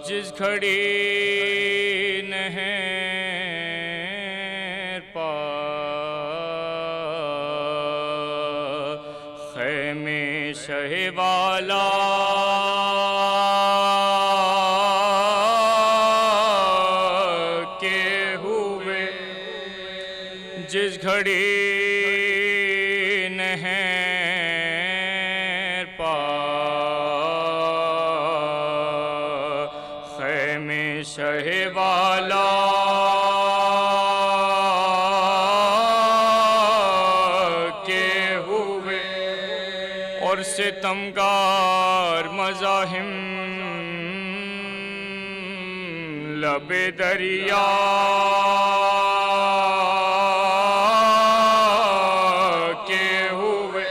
جس گھڑی نہر پار خیمے شہ والا کے ہوئے، جس گھڑی نہر پار خیمے شہ والا کے ہوئے، اور ستمگار مزاحم لب دریا کے ہوئے،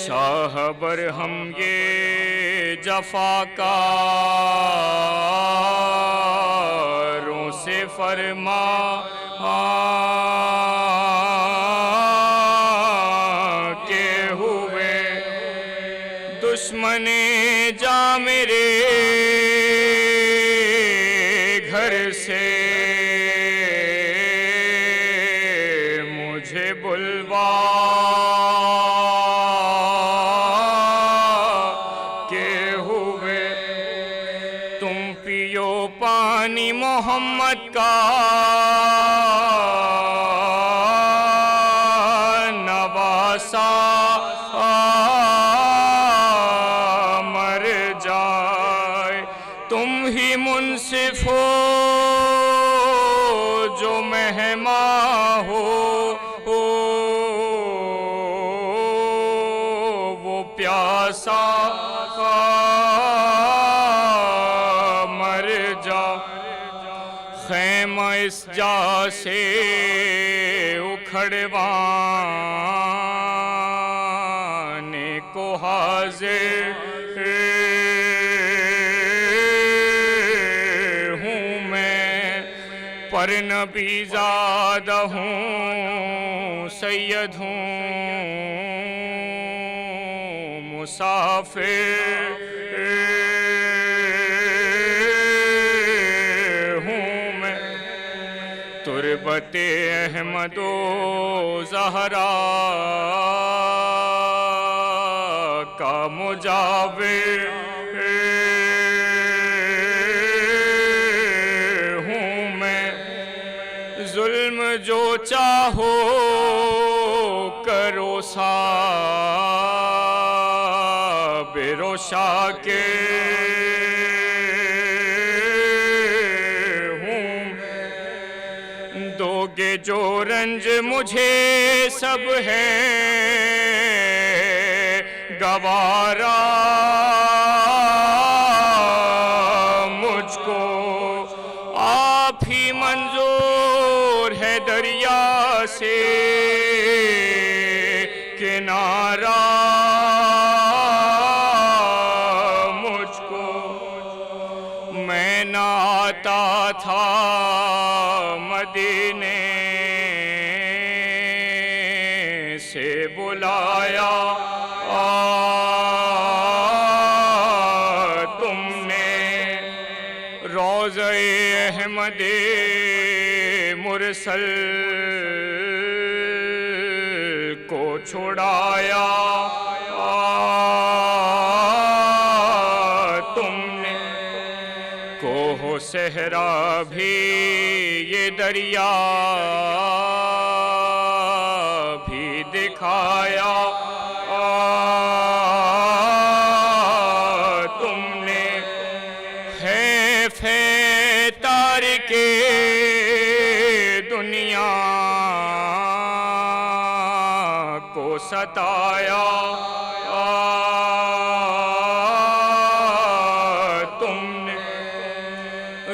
شاہ برہم یہ جفاکاروں سے فرما کے ہوئے، دشمن جا میرے گھر سے مجھے بلوا کے ہوئے، تم پیو پانی محمد کا نواسا مر جائے، تم ہی منصف ہو جو مہماں ہو، وہ پیاسا مر جا، خیمہ اس جا سے اکھڑوانے کو حاضر ہوں میں، پر نبی زادہ ہوں، سید ہوں، مسافر ہوں میں، تربت احمد و زہرا کا مجاور ہوں میں، ظلم جو چاہو کرو صابر و شاکر ہوں، دو گے جو رنج مجھے سب ہے گوارا، مجھ کو آپ ہی منظور ہے دریا سے کنارہ، مجھ کو میں نہ آتا تھا مدینے سے بلایا تم نے، روضہ احمد مرسل کو چھڑایا تم نے، کوہ صحرا بھی یہ دریا بھی دکھایا تم نے، حیف ہے تارک دنیا کو ستایا تم نے،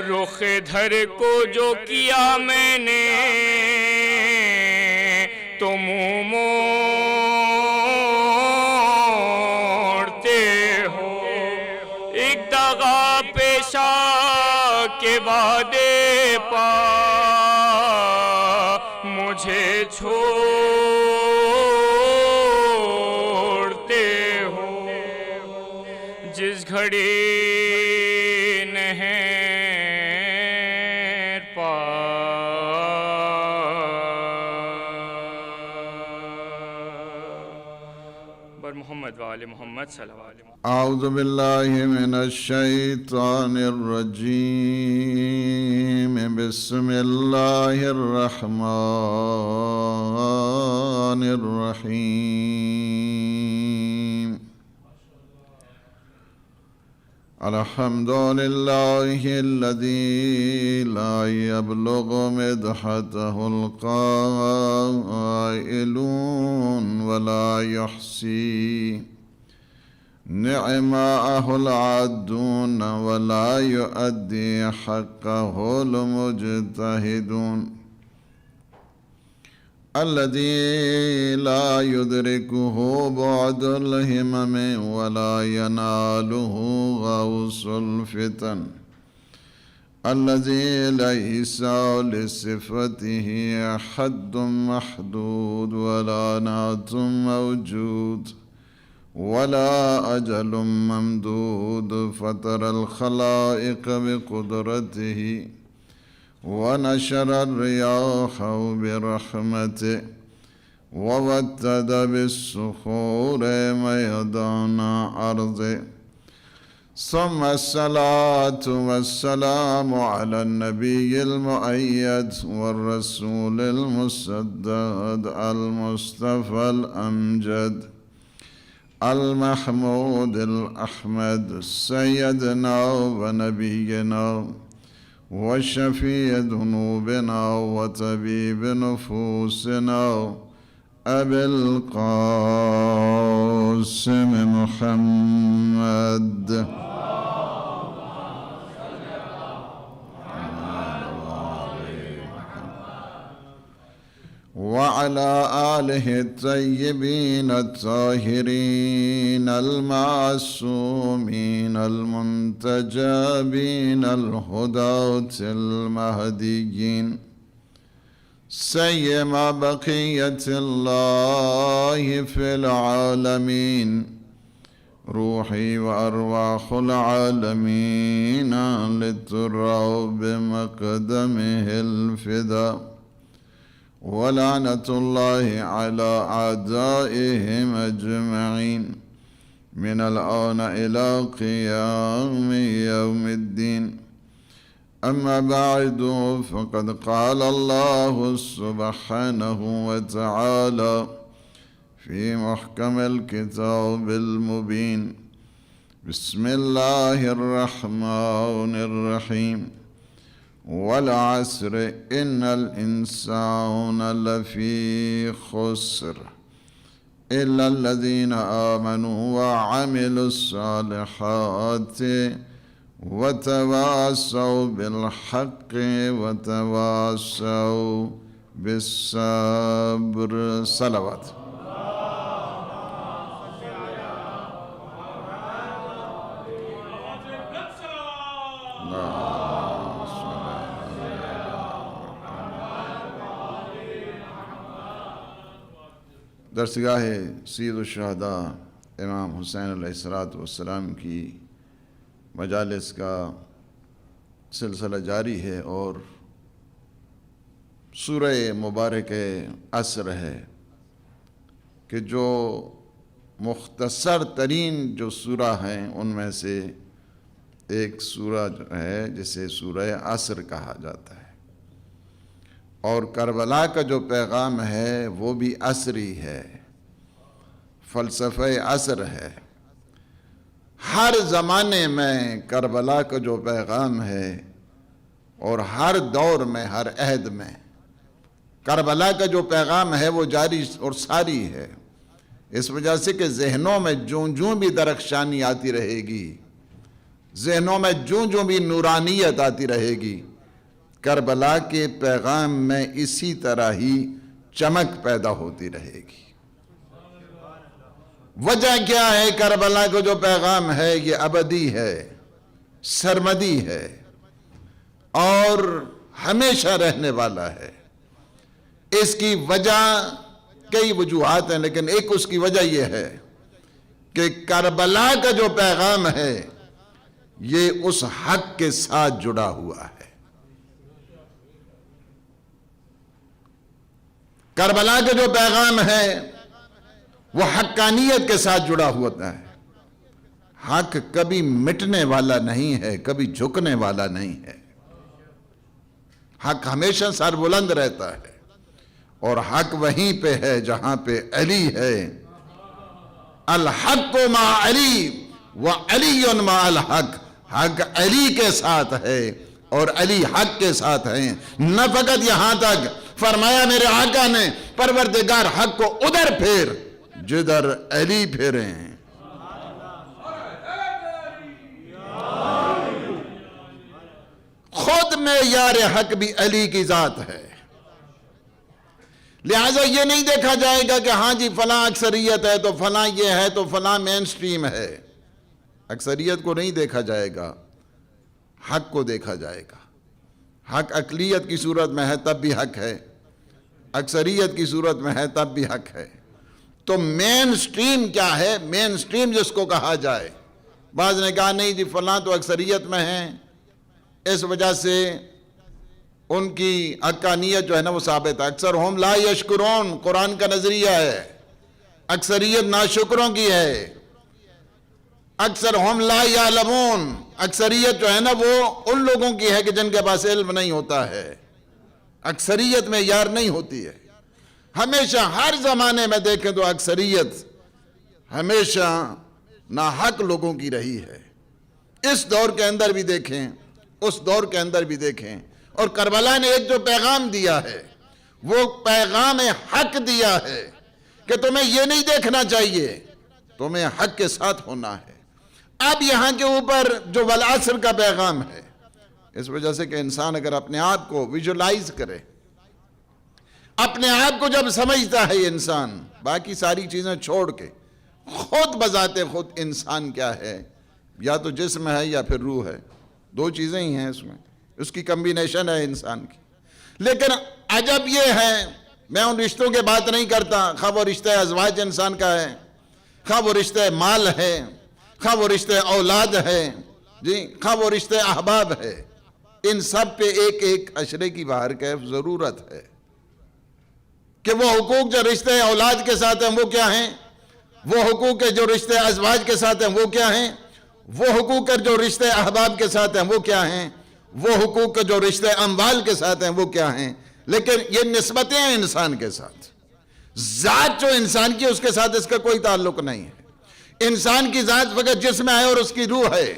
رخ دھر کو جو کیا میں نے تو منہ موڑتے ہو، ایک دغا پیشہ کے وعدے پا مجھے چھوڑتے ہو، جس گھڑی محمد صلی اللہ علیہ وسلم. اعوذ باللہ من الشیطان الرجیم بسم اللہ الرحمن الرحیم الحمد للہ الذی لا يبلغ مدحته القائلون ولا يحصي نعماءه العادون ولا يؤدي حقه المجتهدون الذي لا يدركه بعد الهمم ولا يناله غوص الفتن الذي ليس لصفته حد محدود ولا نعت موجود ولا أجل ممدود فطر الخلائق بقدرته ونشر الرياح برحمته ووتد بالصخور ميدان أرضه ثم الصلاة والسلام على النبي المؤيد والرسول المسدد المصطفى الأمجد المحمود الأحمد سيدنا ونبينا وشفيع ذنوبنا وطبيب نفوسنا أبي القاسم محمد وعلى آله الطيبين الطاهرين المعصومين المنتجبين الهداة المهديين سيما بقية الله في العالمين روحي وأرواح العالمين لتروا بمقدمه الفداء ولعنة الله على أعدائهم أجمعين من الآن إلى قيام يوم الدين أما بعد فقد قال الله سبحانه وتعالى في محكم الكتاب المبين بسم الله الرحمن الرحيم والعصر إن الإنسان لفي خسر إلا الذين آمنوا وعملوا الصالحات وتواصوا بالحق وتواصوا بالصبر. صلوات. درسگاہ سید الشہداء امام حسین علیہ السلام کی مجالس کا سلسلہ جاری ہے اور سورہ مبارک عصر ہے کہ جو مختصر ترین جو سورہ ہیں ان میں سے ایک سورہ ہے جسے سورہ عصر کہا جاتا ہے، اور کربلا کا جو پیغام ہے وہ بھی عصری ہے، فلسفہ عصر ہے. ہر زمانے میں کربلا کا جو پیغام ہے اور ہر دور میں ہر عہد میں کربلا کا جو پیغام ہے وہ جاری اور ساری ہے. اس وجہ سے کہ ذہنوں میں جوں بھی درخشانی آتی رہے گی، ذہنوں میں جوں بھی نورانیت آتی رہے گی، کربلا کے پیغام میں اسی طرح ہی چمک پیدا ہوتی رہے گی. وجہ کیا ہے؟ کربلا کا جو پیغام ہے یہ ابدی ہے، سرمدی ہے اور ہمیشہ رہنے والا ہے. اس کی وجہ کئی وجوہات ہیں، لیکن ایک اس کی وجہ یہ ہے کہ کربلا کا جو پیغام ہے یہ اس حق کے ساتھ جڑا ہوا ہے. کربلا کا جو پیغام ہے وہ حقانیت کے ساتھ جڑا ہوتا ہے. حق کبھی مٹنے والا نہیں ہے، کبھی جھکنے والا نہیں ہے۔ حق ہمیشہ سر بلند رہتا ہے، اور حق وہیں پہ ہے جہاں پہ علی ہے۔ الحق مع علی وعلی مع الحق، حق علی کے ساتھ ہے اور علی حق کے ساتھ ہیں۔ نہ فقط یہاں تک فرمایا میرے آقا نے، پروردگار حق کو ادھر پھیر جدھر علی پھریں۔ خود معیار حق بھی علی کی ذات ہے، لہٰذا یہ نہیں دیکھا جائے گا کہ ہاں جی فلاں اکثریت ہے تو فلاں یہ ہے تو فلاں مین سٹریم ہے۔ اکثریت کو نہیں دیکھا جائے گا، حق کو دیکھا جائے گا۔ حق اقلیت کی صورت میں ہے تب بھی حق ہے، اکثریت کی صورت میں ہے تب بھی حق ہے۔ تو مین سٹریم کیا ہے؟ مین سٹریم جس کو کہا جائے، بعض نے کہا نہیں جی فلاں تو اکثریت میں ہیں، اس وجہ سے ان کی حقانیت جو ہے نا وہ ثابت ہے۔ اکثر ہم لا یشکرون قرآن کا نظریہ ہے، اکثریت ناشکروں کی ہے۔ اکثر ہم لا یعلمون، اکثریت جو ہے نا وہ ان لوگوں کی ہے کہ جن کے پاس علم نہیں ہوتا ہے۔ اکثریت میں یار نہیں ہوتی ہے۔ ہمیشہ ہر زمانے میں دیکھیں تو اکثریت ہمیشہ ناحق لوگوں کی رہی ہے۔ اس دور کے اندر بھی دیکھیں، اس دور کے اندر بھی دیکھیں، اور کربلا نے ایک جو پیغام دیا ہے وہ پیغام حق دیا ہے کہ تمہیں یہ نہیں دیکھنا چاہیے، تمہیں حق کے ساتھ ہونا ہے۔ اب یہاں کے اوپر جو والعصر کا پیغام ہے، اس وجہ سے کہ انسان اگر اپنے آپ کو ویژولائز کرے، اپنے آپ کو جب سمجھتا ہے انسان، باقی ساری چیزیں چھوڑ کے خود بذات خود انسان کیا ہے، یا تو جسم ہے یا پھر روح ہے، دو چیزیں ہی ہیں اس میں، اس کی کمبینیشن ہے انسان کی۔ لیکن عجب یہ ہے، میں ان رشتوں کے بات نہیں کرتا، خواہ وہ رشتہ ازواج انسان کا ہے، خواہ وہ رشتہ مال ہے، خواہ وہ رشتہ اولاد ہے، جی خواہ وہ رشتہ احباب ہے، ان سب پہ ایک ایک عشرے کی بہر کیف ضرورت ہے کہ وہ حقوق جو رشتہ اولاد کے ساتھ ہیں وہ کیا ہیں، وہ حقوق جو رشتہ ازواج کے ساتھ ہیں وہ کیا ہیں، وہ حقوق جو رشتہ احباب کے ساتھ ہیں وہ کیا ہیں، وہ حقوق جو رشتہ اموال کے ساتھ ہیں وہ کیا ہیں۔ لیکن یہ نسبتیں ہیں انسان کے ساتھ، ذات جو انسان کی اس کے ساتھ اس کا کوئی تعلق نہیں ہے۔ انسان کی ذات فقط جسم ہے اور اس کی روح ہے،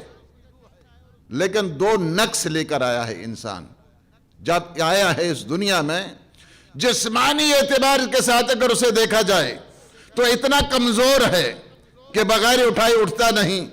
لیکن دو نقص لے کر آیا ہے انسان جب آیا ہے اس دنیا میں۔ جسمانی اعتبار کے ساتھ اگر اسے دیکھا جائے تو اتنا کمزور ہے کہ بغیر اٹھائے اٹھتا نہیں،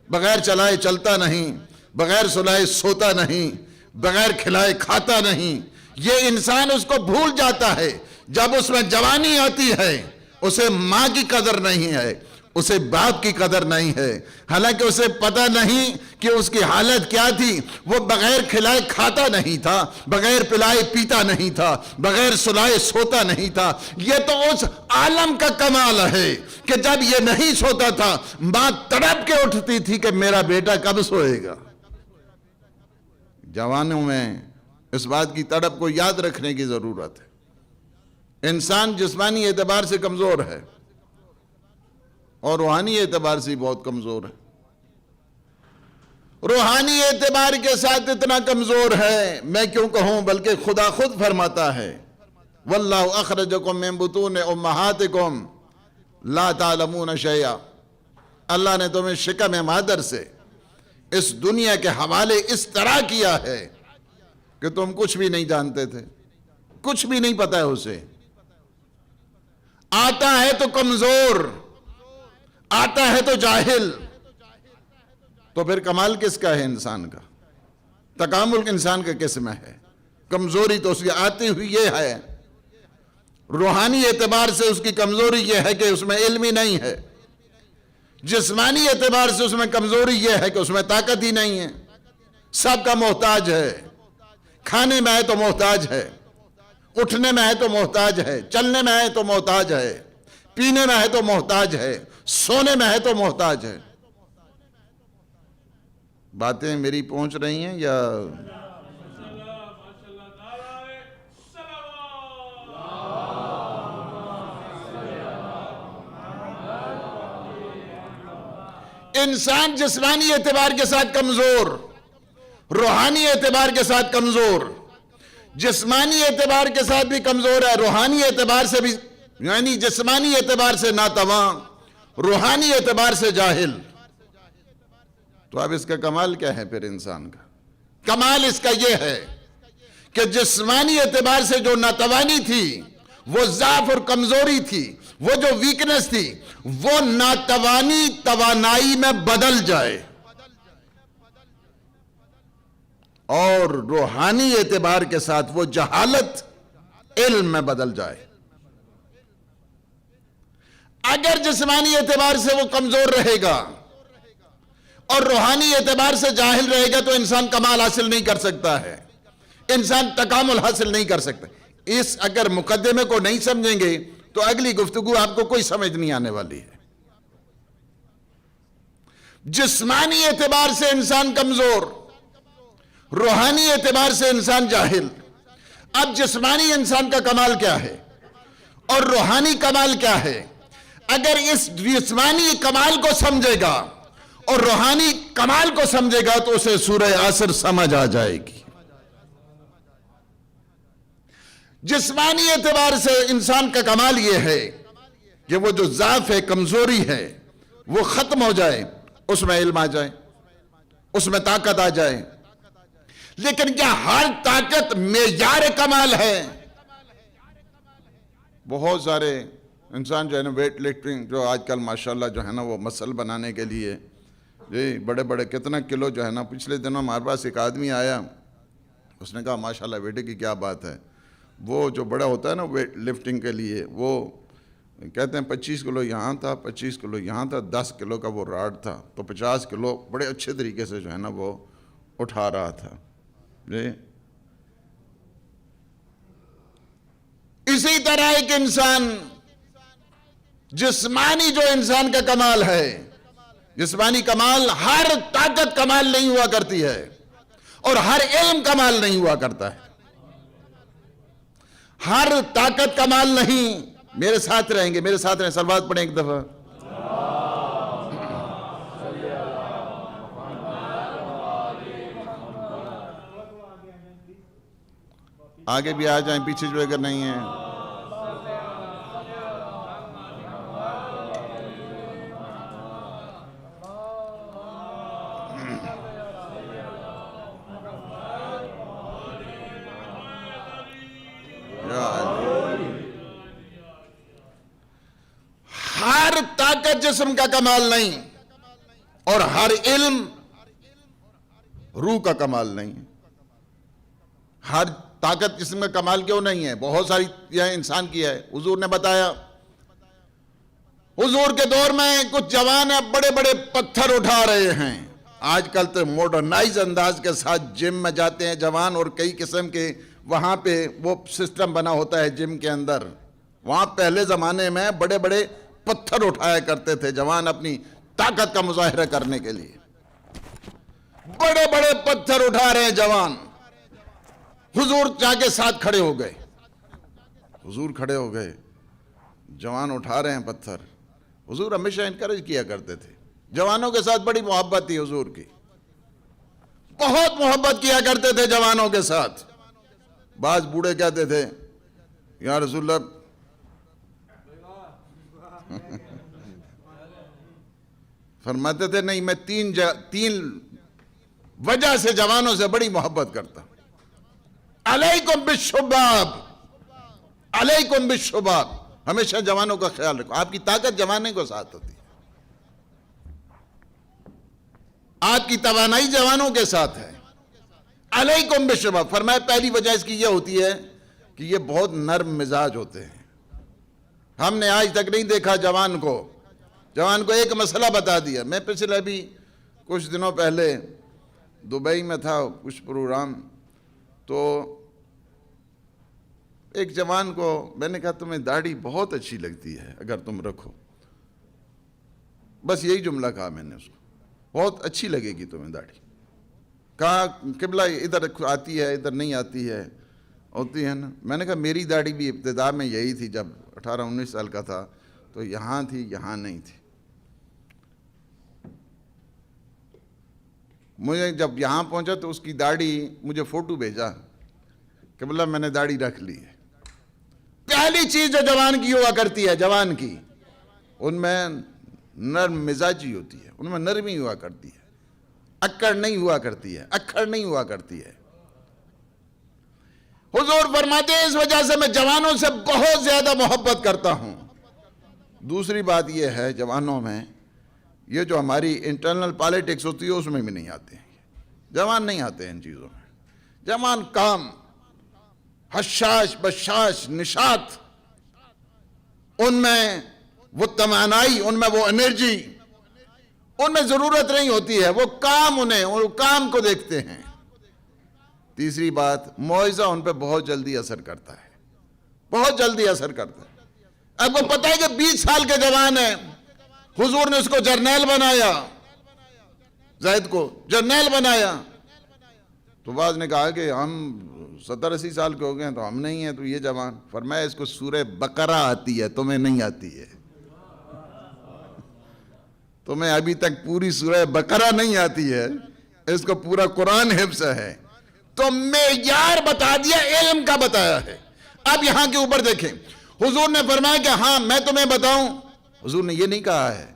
بغیر چلائے چلتا نہیں، بغیر سلائے سوتا نہیں، بغیر کھلائے کھاتا نہیں۔ یہ انسان اس کو بھول جاتا ہے جب اس میں جوانی آتی ہے، اسے ماں کی قدر نہیں ہے، اسے باپ کی قدر نہیں ہے، حالانکہ اسے پتہ نہیں کہ اس کی حالت کیا تھی۔ وہ بغیر کھلائے کھاتا نہیں تھا، بغیر پلائے پیتا نہیں تھا، بغیر سلائے سوتا نہیں تھا۔ یہ تو اس عالم کا کمال ہے کہ جب یہ نہیں سوتا تھا ماں تڑپ کے اٹھتی تھی کہ میرا بیٹا کب سوئے گا۔ جوانوں میں اس بات کی تڑپ کو یاد رکھنے کی ضرورت ہے۔ انسان جسمانی اعتبار سے کمزور ہے اور روحانی اعتبار سے بہت کمزور ہے۔ روحانی اعتبار کے ساتھ اتنا کمزور ہے، میں کیوں کہوں، بلکہ خدا خود فرماتا ہے واللہ اخرجکم من بطون امہاتکم لا تعلمون شیئا، اللہ نے تمہیں شکم مادر سے اس دنیا کے حوالے اس طرح کیا ہے کہ تم کچھ بھی نہیں جانتے تھے، کچھ بھی نہیں پتا ہے اسے۔ آتا ہے تو کمزور، آتا ہے تو جاہل، تو پھر کمال کس کا ہے انسان کا؟ تکامل انسان کا کس میں ہے؟ کمزوری تو اس کی آتی ہوئی یہ ہے۔ روحانی اعتبار سے اس کی کمزوری یہ ہے کہ اس میں علم ہی نہیں ہے، جسمانی اعتبار سے اس میں کمزوری یہ ہے کہ اس میں طاقت ہی نہیں ہے، سب کا محتاج ہے، کھانے میں ہے تو محتاج ہے، اٹھنے میں ہے تو محتاج ہے، چلنے میں ہے تو محتاج ہے، پینے میں ہے تو محتاج ہے، سونے میں ہے تو محتاج ہے۔ باتیں میری پہنچ رہی ہیں یا انسان جسمانی اعتبار کے ساتھ کمزور، روحانی اعتبار کے ساتھ کمزور، جسمانی اعتبار کے ساتھ بھی کمزور ہے، روحانی اعتبار سے بھی، یعنی جسمانی اعتبار سے ناتواں، روحانی اعتبار سے جاہل. تو اب اس کا کمال کیا ہے پھر انسان کا؟ کمال اس کا یہ ہے کہ جسمانی اعتبار سے جو ناتوانی تھی، وہ ضعف اور کمزوری تھی، وہ جو ویکنس تھی، وہ ناتوانی توانائی میں بدل جائے، اور روحانی اعتبار کے ساتھ وہ جہالت علم میں بدل جائے. اگر جسمانی اعتبار سے وہ کمزور رہے گا اور روحانی اعتبار سے جاہل رہے گا تو انسان کمال حاصل نہیں کر سکتا ہے، انسان تکامل حاصل نہیں کر سکتا. اس اگر مقدمے کو نہیں سمجھیں گے تو اگلی گفتگو آپ کو کوئی سمجھ نہیں آنے والی ہے. جسمانی اعتبار سے انسان کمزور، روحانی اعتبار سے انسان جاہل. اب جسمانی انسان کا کمال کیا ہے اور روحانی کمال کیا ہے؟ اگر اس جسمانی کمال کو سمجھے گا اور روحانی کمال کو سمجھے گا تو اسے سورہ عصر سمجھ آ جائے گی. جسمانی اعتبار سے انسان کا کمال یہ ہے کہ وہ جو ضعف ہے، کمزوری ہے، وہ ختم ہو جائے، اس میں علم آ جائے، اس میں طاقت آ جائے. لیکن کیا ہر طاقت معیار کمال ہے؟ بہت سارے انسان جو ہے نا ویٹ لفٹنگ، جو آج کل ماشاءاللہ جو ہے نا وہ مسل بنانے کے لیے جی بڑے بڑے کتنا کلو جو ہے نا، پچھلے دنوں ہمارے پاس ایک آدمی آیا، اس نے کہا ماشاءاللہ بیٹے کی کیا بات ہے، وہ جو بڑا ہوتا ہے نا ویٹ لفٹنگ کے لیے، وہ کہتے ہیں 25 کلو یہاں تھا، 25 کلو یہاں تھا، 10 کلو کا وہ راڈ تھا، تو 50 کلو بڑے اچھے طریقے سے جو ہے نا وہ اٹھا رہا تھا. جی اسی طرح ایک انسان، جسمانی جو انسان کا کمال ہے، جسمانی کمال، ہر طاقت کمال نہیں ہوا کرتی ہے اور ہر علم کمال نہیں ہوا کرتا ہے. ہر طاقت کمال نہیں. میرے ساتھ رہیں گے، میرے ساتھ رہیں، صلوات پڑھیں ایک دفعہ. آگے بھی آ جائیں، پیچھے جو اگر نہیں ہیں. ہر طاقت جسم کا کمال نہیں اور ہر علم روح کا کمال نہیں. ہر طاقت جسم کا کمال کیوں نہیں ہے؟ بہت ساری یہ انسان کی ہے. حضور نے بتایا، حضور کے دور میں کچھ جوان بڑے بڑے پتھر اٹھا رہے ہیں. آج کل تو ماڈرنائز انداز کے ساتھ جم میں جاتے ہیں جوان، اور کئی قسم کے وہاں پہ وہ سسٹم بنا ہوتا ہے جم کے اندر. وہاں پہلے زمانے میں بڑے بڑے پتھر اٹھایا کرتے تھے جوان اپنی طاقت کا مظاہرہ کرنے کے لیے. بڑے بڑے پتھر اٹھا رہے ہیں جوان. حضور جا کے ساتھ کھڑے ہو گئے. حضور کھڑے ہو گئے، جوان اٹھا رہے ہیں پتھر. حضور ہمیشہ انکریج کیا کرتے تھے، جوانوں کے ساتھ بڑی محبت تھی حضور کی، بہت محبت کیا کرتے تھے جوانوں کے ساتھ. بعض بوڑھے کہتے تھے یا رسول اللہ فرماتے تھے نہیں، میں تین وجہ سے جوانوں سے بڑی محبت کرتا ہوں. علیکم بالشباب، علیکم بالشباب. ہمیشہ جوانوں کا خیال رکھو. آپ کی طاقت جوانے کو ساتھ ہوتی ہے، آپ کی توانائی جوانوں کے ساتھ ہے. علیکم بالشباب. فرمایا پہلی وجہ اس کی یہ ہوتی ہے کہ یہ بہت نرم مزاج ہوتے ہیں. ہم نے آج تک نہیں دیکھا جوان کو ایک مسئلہ بتا دیا. میں پچھلے بھی کچھ دنوں پہلے دبئی میں تھا کچھ پروگرام، تو ایک جوان کو میں نے کہا تمہیں داڑھی بہت اچھی لگتی ہے اگر تم رکھو. بس یہی جملہ کہا میں نے اس کو، بہت اچھی لگے گی تمہیں داڑھی. کہا قبلہ ادھر آتی ہے ادھر نہیں آتی ہے، ہوتی ہے نا. میں نے کہا میری داڑھی بھی ابتدا میں یہی تھی، جب 18-19 سال کا تھا تو یہاں تھی، یہاں نہیں تھی. مجھے جب یہاں پہنچا تو اس کی داڑھی مجھے فوٹو بھیجا کہ بولا میں نے داڑھی رکھ لی ہے. پہلی چیز جو جوان کی ہوا کرتی ہے، جوان کی، ان میں نرم مزاجی ہوتی ہے، ان میں نرمی ہوا کرتی ہے، اکڑ نہیں ہوا کرتی ہے، اکھڑ نہیں ہوا کرتی ہے. حضور فرماتے ہیں اس وجہ سے میں جوانوں سے بہت زیادہ محبت کرتا ہوں. دوسری بات یہ ہے جوانوں میں یہ جو ہماری انٹرنل پالیٹکس ہوتی ہے اس میں بھی نہیں آتے ہیں. جوان نہیں آتے ہیں ان چیزوں میں. جوان کام، حشاش بشاش نشاط، ان میں وہ توانائی، ان میں وہ انرجی، ان میں ضرورت نہیں ہوتی ہے. وہ کام، وہ کام کو دیکھتے ہیں. تیسری بات، موعظہ ان پہ بہت جلدی اثر کرتا ہے، بہت جلدی اثر کرتا ہے. اب کو پتہ ہے کہ 20 سال کے جوان ہیں، حضور نے اس کو جرنیل بنایا، زید کو جرنیل بنایا. تو بعض نے کہا کہ ہم 70-80 سال کے ہو گئے ہیں تو ہم نہیں ہیں، تو یہ جوان. فرمایا اس کو سورہ بقرہ آتی ہے، تمہیں نہیں آتی ہے. تمہیں ابھی تک پوری سورہ بقرہ نہیں آتی ہے، اس کو پورا قرآن حفظ ہے. تو معیار بتا دیا، علم کا بتایا ہے. اب یہاں کے اوپر دیکھیں، حضور نے فرمایا کہ ہاں میں تمہیں بتاؤں. حضور نے یہ نہیں کہا ہے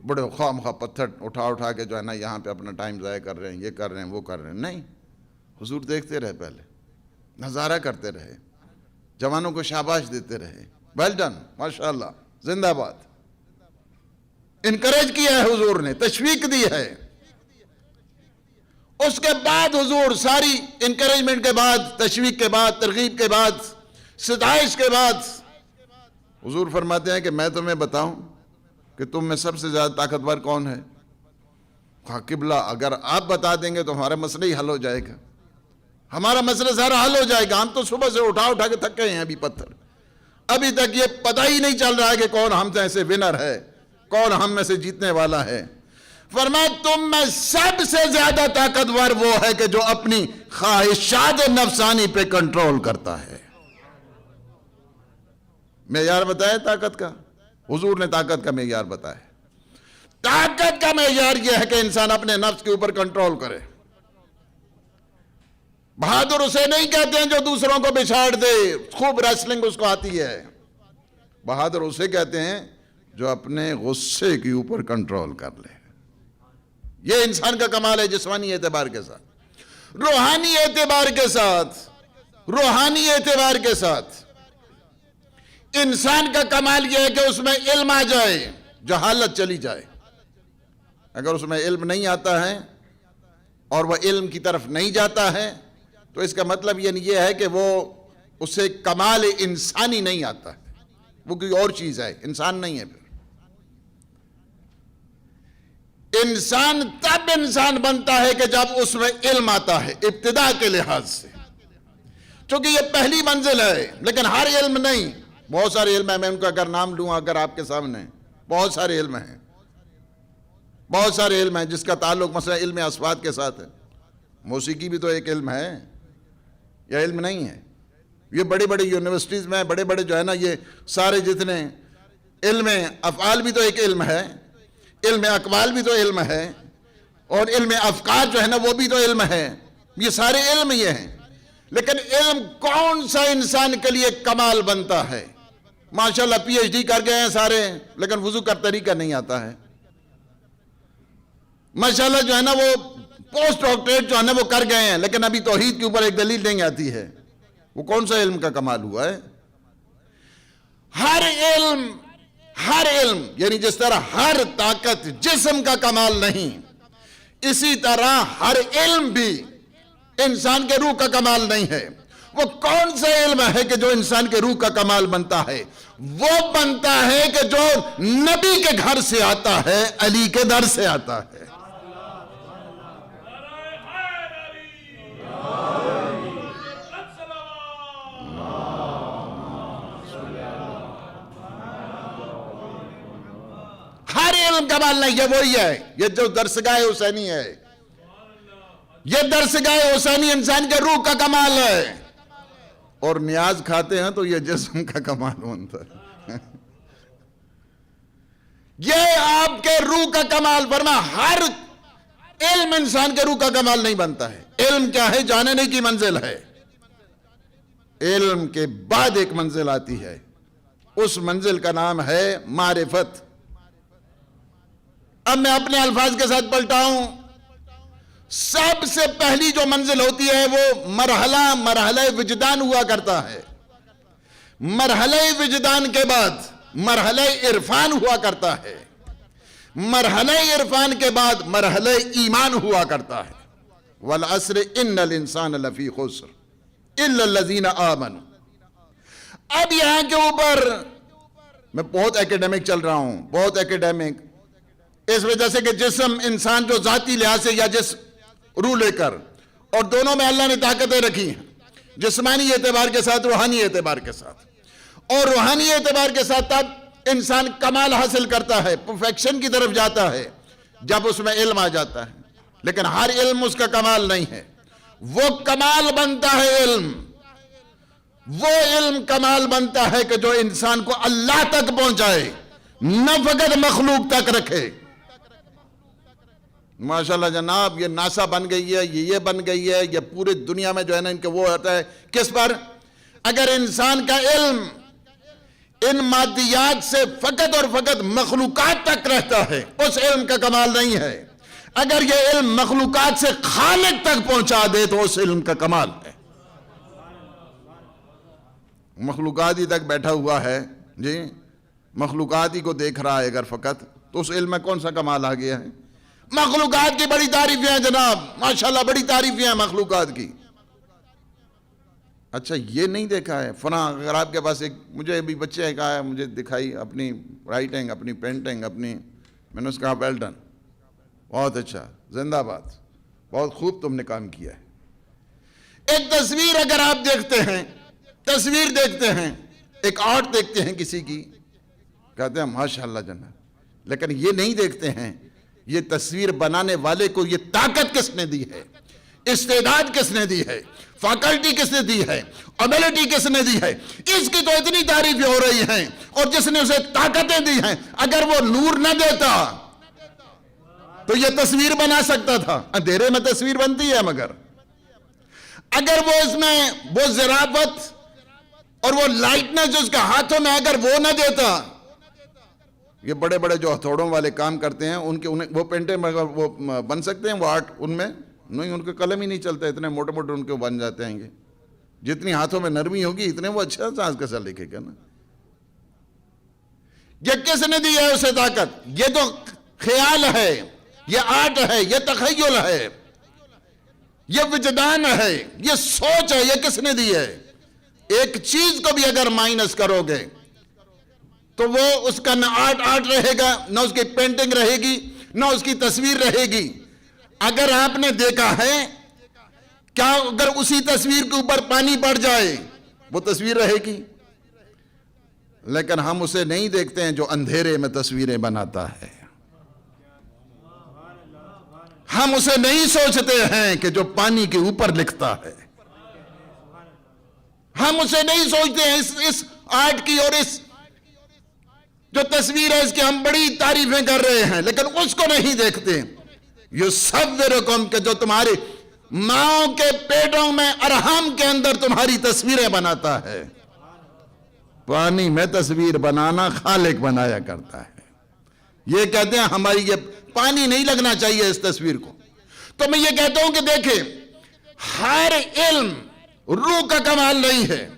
بڑے خواہ مخواہ پتھر اٹھا کے جو ہے نا یہاں پہ اپنا ٹائم ضائع کر رہے ہیں، یہ کر رہے ہیں، وہ کر رہے ہیں. نہیں، حضور دیکھتے رہے، پہلے نظارہ کرتے رہے، جوانوں کو شاباش دیتے رہے. ویل ڈن، ماشاءاللہ، زندہ باد. انکریج کیا ہے حضور نے، تشویق دی ہے. اس کے بعد حضور ساری انکریجمنٹ کے بعد، تشویق کے بعد، ترغیب کے بعد، ستائش کے بعد، حضور فرماتے ہیں کہ میں تمہیں بتاؤں کہ تم میں سب سے زیادہ طاقتور کون ہے؟ قبلہ اگر آپ بتا دیں گے تو ہمارا مسئلہ ہی حل ہو جائے گا. ہمارا مسئلہ سارا حل ہو جائے گا. ہم تو صبح سے اٹھا کے تھک گئے ہیں ابھی پتھر. ابھی تک یہ پتہ ہی نہیں چل رہا ہے کہ کون ہم سے ونر ہے، کون ہم میں سے جیتنے والا ہے. فرمایا تم میں سب سے زیادہ طاقتور وہ ہے کہ جو اپنی خواہشات نفسانی پہ کنٹرول کرتا ہے. معیار بتایا طاقت کا، حضور نے طاقت کا معیار بتایا. طاقت کا معیار یہ ہے کہ انسان اپنے نفس کے اوپر کنٹرول کرے. بہادر اسے نہیں کہتے ہیں جو دوسروں کو بچھاڑ دے، خوب ریسلنگ اس کو آتی ہے. بہادر اسے کہتے ہیں جو اپنے غصے کے اوپر کنٹرول کر لے. یہ انسان کا کمال ہے جسمانی اعتبار کے ساتھ، روحانی اعتبار کے ساتھ. روحانی اعتبار کے ساتھ انسان کا کمال یہ ہے کہ اس میں علم آ جائے، جہالت چلی جائے. اگر اس میں علم نہیں آتا ہے اور وہ علم کی طرف نہیں جاتا ہے تو اس کا مطلب یہ ہے کہ وہ اسے کمال انسانی نہیں آتا ہے، وہ کوئی اور چیز ہے، انسان نہیں ہے. پھر انسان تب انسان بنتا ہے کہ جب اس میں علم آتا ہے ابتدا کے لحاظ سے. چونکہ یہ پہلی منزل ہے، لیکن ہر علم نہیں. بہت سارے علم ہیں، میں ان کا اگر نام لوں اگر آپ کے سامنے، بہت سارے علم ہیں، بہت سارے علم ہیں جس کا تعلق مثلا علم اصوات کے ساتھ ہے. موسیقی بھی تو ایک علم ہے، یا علم نہیں ہے؟ یہ بڑی بڑی یونیورسٹیز میں بڑے بڑے جو ہے نا یہ سارے جتنے علم افعال بھی تو ایک علم ہے، علم اقوال بھی تو علم ہے، اور علم افکار جو ہے نا وہ بھی تو علم ہے. یہ سارے علم یہ ہیں. لیکن علم کون سا انسان کے لیے کمال بنتا ہے؟ ماشاءاللہ پی ایچ ڈی کر گئے ہیں سارے، لیکن وضو کا طریقہ نہیں آتا ہے. ماشاءاللہ جو ہے نا وہ پوسٹ ڈاکٹریٹ جو ہے نا وہ کر گئے ہیں، لیکن ابھی توحید کے اوپر ایک دلیل نہیں آتی ہے. وہ کون سا علم کا کمال ہوا ہے؟ ہر علم یعنی جس طرح ہر طاقت جسم کا کمال نہیں، اسی طرح ہر علم بھی انسان کے روح کا کمال نہیں ہے. وہ کون سا علم ہے کہ جو انسان کے روح کا کمال بنتا ہے؟ وہ بنتا ہے کہ جو نبی کے گھر سے آتا ہے، علی کے در سے آتا ہے. ہر علم کمال نہیں ہے. وہی ہے یہ جو درسگاہ حسینی ہے، یہ درسگاہ حسینی انسان کے روح کا کمال ہے. اور نیاز کھاتے ہیں تو یہ جسم کا کمال بنتا ہے. یہ آپ کے روح کا کمال. ورنہ علم انسان کے روح کا کمال نہیں بنتا ہے. علم کیا ہے؟ جاننے کی منزل ہے. علم کے بعد ایک منزل آتی ہے، اس منزل کا نام ہے معرفت. اب میں اپنے الفاظ کے ساتھ پلٹاؤں. سب سے پہلی جو منزل ہوتی ہے وہ مرحلہ وجدان ہوا کرتا ہے. مرحلہ وجدان کے بعد مرحلہ عرفان ہوا کرتا ہے. مرحلہ عرفان کے بعد مرحلہ ایمان ہوا کرتا ہے. والعصر ان الانسان لفی خسر الا الذین آمنوا. اب یہاں کے اوپر میں بہت ایکیڈیمک چل رہا ہوں، بہت ایکیڈیمک، اس وجہ سے کہ جسم انسان جو ذاتی لحاظ سے یا روح لے کر، اور دونوں میں اللہ نے طاقتیں رکھی ہیں، جسمانی اعتبار کے ساتھ، روحانی اعتبار کے ساتھ. اور روحانی اعتبار کے ساتھ تب انسان کمال حاصل کرتا ہے، پرفیکشن کی طرف جاتا ہے جب اس میں علم آ جاتا ہے. لیکن ہر علم اس کا کمال نہیں ہے. وہ کمال بنتا ہے علم، وہ علم کمال بنتا ہے کہ جو انسان کو اللہ تک پہنچائے، نہ فقط مخلوق تک رکھے. ماشاءاللہ جناب، یہ ناسا بن گئی ہے، یہ بن گئی ہے، یہ پورے دنیا میں جو ہے نا ان کے وہ ہوتا ہے. کس پر؟ اگر انسان کا علم ان مادیات سے فقط اور فقط مخلوقات تک رہتا ہے، اس علم کا کمال نہیں ہے. اگر یہ علم مخلوقات سے خالق تک پہنچا دے تو اس علم کا کمال ہے. مخلوقات ہی تک بیٹھا ہوا ہے جی، مخلوقات ہی کو دیکھ رہا ہے اگر فقط، تو اس علم میں کون سا کمال آ گیا ہے؟ مخلوقات کی بڑی تعریفیں ہیں جناب، ماشاءاللہ بڑی تعریفیں ہیں مخلوقات کی. اچھا یہ نہیں دیکھا ہے فلاں، اگر آپ کے پاس ایک، مجھے ابھی بچے نے کہا ہے، مجھے دکھائی اپنی رائٹنگ، اپنی پینٹنگ، اپنی، میں نے اس کہا ویل ڈن، بہت اچھا، زندہ باد، بہت خوب تم نے کام کیا ہے. ایک تصویر اگر آپ دیکھتے ہیں، تصویر دیکھتے ہیں، ایک آرٹ دیکھتے ہیں کسی کی، کہتے ہیں ماشاءاللہ جناب، لیکن یہ نہیں دیکھتے ہیں یہ تصویر بنانے والے کو یہ طاقت کس نے دی ہے، استعداد کس نے دی ہے، فیکلٹی کس نے دی ہے، ابیلٹی کس نے دی ہے. اس کی تو اتنی تعریفیں ہو رہی ہیں، اور جس نے اسے طاقتیں دی ہیں، اگر وہ نور نہ دیتا تو یہ تصویر بنا سکتا تھا. اندھیرے میں تصویر بنتی ہے، مگر اگر وہ اس میں وہ ظرافت اور وہ لائٹنس جو اس کے ہاتھوں میں اگر وہ نہ دیتا، یہ بڑے بڑے جو ہتھوڑوں والے کام کرتے ہیں انہیں وہ پینٹیں وہ بن سکتے ہیں، وہ آرٹ ان میں نہیں، ان کے قلم ہی نہیں چلتا، اتنے موٹے موٹے ان کے بن جاتے ہیں. یہ جتنی ہاتھوں میں نرمی ہوگی اتنے وہ اچھا سانس کیسا لکھے گا نا. یہ کس نے دی ہے اسے طاقت؟ یہ تو خیال ہے، یہ آرٹ ہے، یہ تخیل ہے، یہ وجدان ہے، یہ سوچ ہے. یہ کس نے دی ہے؟ ایک چیز کو بھی اگر مائنس کرو گے تو وہ اس کا نہ آرٹ رہے گا، نہ اس کی پینٹنگ رہے گی، نہ اس کی تصویر رہے گی. اگر آپ نے دیکھا ہے کیا اگر اسی تصویر کے اوپر پانی پڑ جائے وہ تصویر رہے گی؟ لیکن ہم اسے نہیں دیکھتے ہیں جو اندھیرے میں تصویریں بناتا ہے. ہم اسے نہیں سوچتے ہیں کہ جو پانی کے اوپر لکھتا ہے. ہم اسے نہیں سوچتے ہیں اس آرٹ کی، اور اس جو تصویر ہے اس کی ہم بڑی تعریفیں کر رہے ہیں، لیکن اس کو نہیں دیکھتے. یصورکم، کہ جو تمہاری ماؤں کے پیٹوں میں ارحام کے اندر تمہاری تصویریں بناتا ہے. پانی میں تصویر بنانا خالق بنایا کرتا ہے. یہ کہتے ہیں ہماری یہ پانی نہیں لگنا چاہیے اس تصویر کو. تو میں یہ کہتا ہوں کہ دیکھیں، ہر علم روح کا کمال نہیں ہے.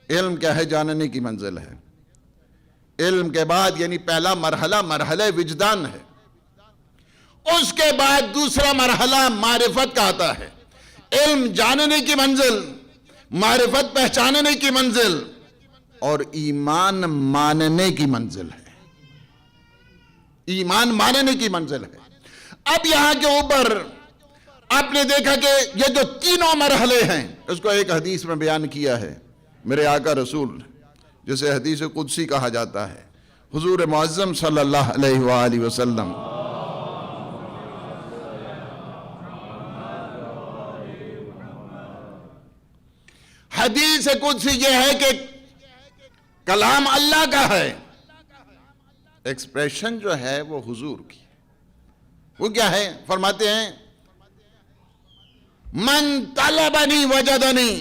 علم کیا ہے؟ جاننے کی منزل ہے. علم کے بعد یعنی پہلا مرحلہ وجدان ہے. اس کے بعد دوسرا مرحلہ معرفت کا آتا ہے. علم جاننے کی منزل، معرفت پہچاننے کی منزل، اور ایمان ماننے کی منزل ہے. ایمان ماننے کی منزل ہے. اب یہاں کے اوپر آپ نے دیکھا کہ یہ جو تینوں مرحلے ہیں، اس کو ایک حدیث میں بیان کیا ہے میرے آقا رسول، جسے حدیث قدسی کہا جاتا ہے. حضور معظم صلی اللہ علیہ وآلہ وسلم حدیث قدسی یہ ہے کہ کلام اللہ کا ہے، ایکسپریشن جو ہے وہ حضور کی. وہ کیا ہے؟ فرماتے ہیں من طلبنی وجدنی،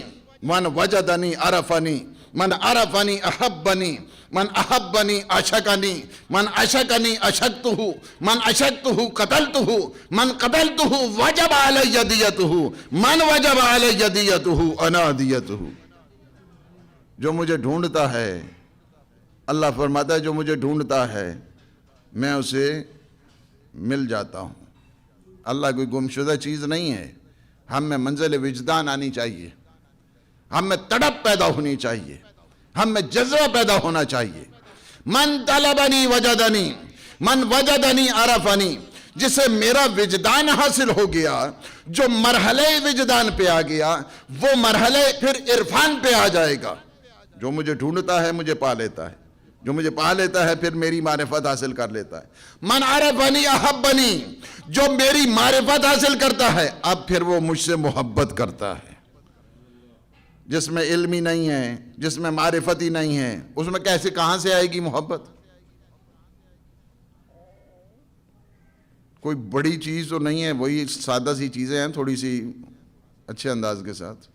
من وجدنی عرفنی، من عرفنی احبنی، من احبنی عشقنی، من عشقنی عشقتہ، من عشقتہ قتلتہ، من قتلتہ وجب علی دیتہ، من وجب علی دیتہ انا دیتہ۔ جو مجھے ڈھونڈتا ہے، اللہ فرماتا ہے جو مجھے ڈھونڈتا ہے میں اسے مل جاتا ہوں۔ اللہ کوئی گمشدہ چیز نہیں ہے۔ ہم میں منزل وجدان آنی چاہیے، ہم میں تڑپ پیدا ہونی چاہیے، ہم میں جذبہ پیدا ہونا چاہیے۔ من طلبنی وجدنی، من وجدنی عرفنی، جسے میرا وجدان حاصل ہو گیا، جو مرحلے وجدان پہ آ گیا، وہ مرحلے پھر عرفان پہ آ جائے گا۔ جو مجھے ڈھونڈتا ہے مجھے پا لیتا ہے، جو مجھے پا لیتا ہے پھر میری معرفت حاصل کر لیتا ہے۔ من عرفنی احبنی، جو میری معرفت حاصل کرتا ہے اب پھر وہ مجھ سے محبت کرتا ہے۔ جس میں علم ہی نہیں ہے، جس میں معرفت ہی نہیں ہے، اس میں کیسے کہاں سے آئے گی محبت؟ کوئی بڑی چیز تو نہیں ہے، وہی سادہ سی چیزیں ہیں تھوڑی سی اچھے انداز کے ساتھ۔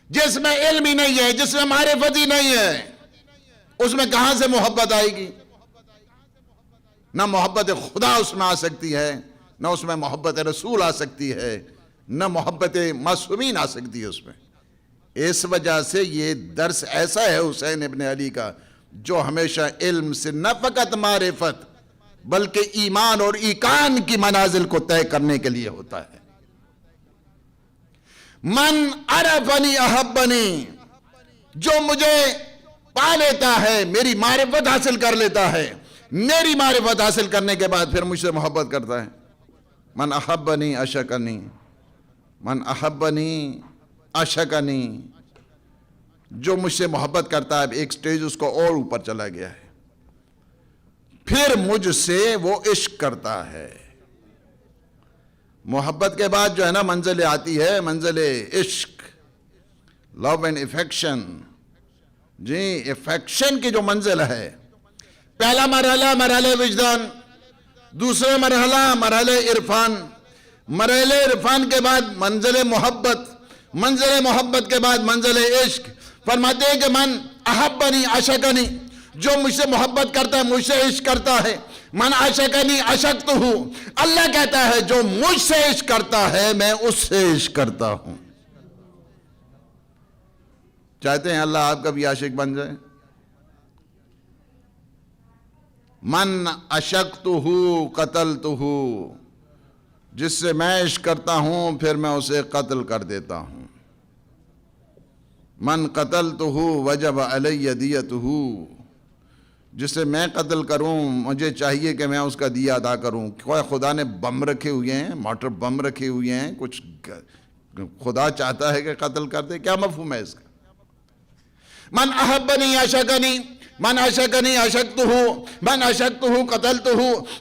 جس میں علم ہی نہیں ہے، جس میں معرفت ہی نہیں ہے، اس میں کہاں سے محبت آئے گی؟ نہ محبت خدا اس میں آ سکتی ہے، نہ اس میں محبت رسول آ سکتی ہے، نہ محبت معصومین آ سکتی ہے اس میں۔ اس وجہ سے یہ درس ایسا ہے حسین ابن علی کا، جو ہمیشہ علم سے نہ فقط معرفت بلکہ ایمان اور ایقان کی منازل کو طے کرنے کے لیے ہوتا ہے۔ من عرفنی احبنی، جو مجھے پا لیتا ہے، میری معرفت حاصل کر لیتا ہے، میری معرفت حاصل کرنے کے بعد پھر مجھ سے محبت کرتا ہے۔ من احبنی عشقنی، من احبنی عشقنی، جو مجھ سے محبت کرتا ہے ایک سٹیج اس کو اور اوپر چلا گیا ہے، پھر مجھ سے وہ عشق کرتا ہے۔ محبت کے بعد جو ہے نا منزل آتی ہے، منزل عشق، لو اینڈ افیکشن۔ جی افیکشن کی جو منزل ہے، پہلا مرحلہ مرحلہ وجدان، دوسرا مرحلہ مرحلہ عرفان، مرحلہ عرفان کے بعد منزل محبت، منزل محبت کے بعد منزل عشق۔ فرماتے ہیں کہ من احبنی عشقنی، جو مجھ سے محبت کرتا ہے مجھ سے عشق کرتا ہے۔ من عشقنی عشقتہ، اللہ کہتا ہے جو مجھ سے عشق کرتا ہے میں اس سے عشق کرتا ہوں۔ چاہتے ہیں اللہ آپ کا بھی عاشق بن جائے؟ من عشقتہ قتلتہ، جس سے میں عشق کرتا ہوں پھر میں اسے قتل کر دیتا ہوں۔ من قتلتہ وجب علی دیتہ، جسے میں قتل کروں مجھے چاہیے کہ میں اس کا دیہ ادا کروں۔ کوئی خدا نے بم رکھے ہوئے ہیں، موٹر بم رکھے ہوئے ہیں، کچھ خدا چاہتا ہے کہ قتل کر دے؟ کیا مفہوم ہے اس کا؟ من احبنی عشقنی، من عشقنی عشقتہ، من عشقتہ قتلتہ،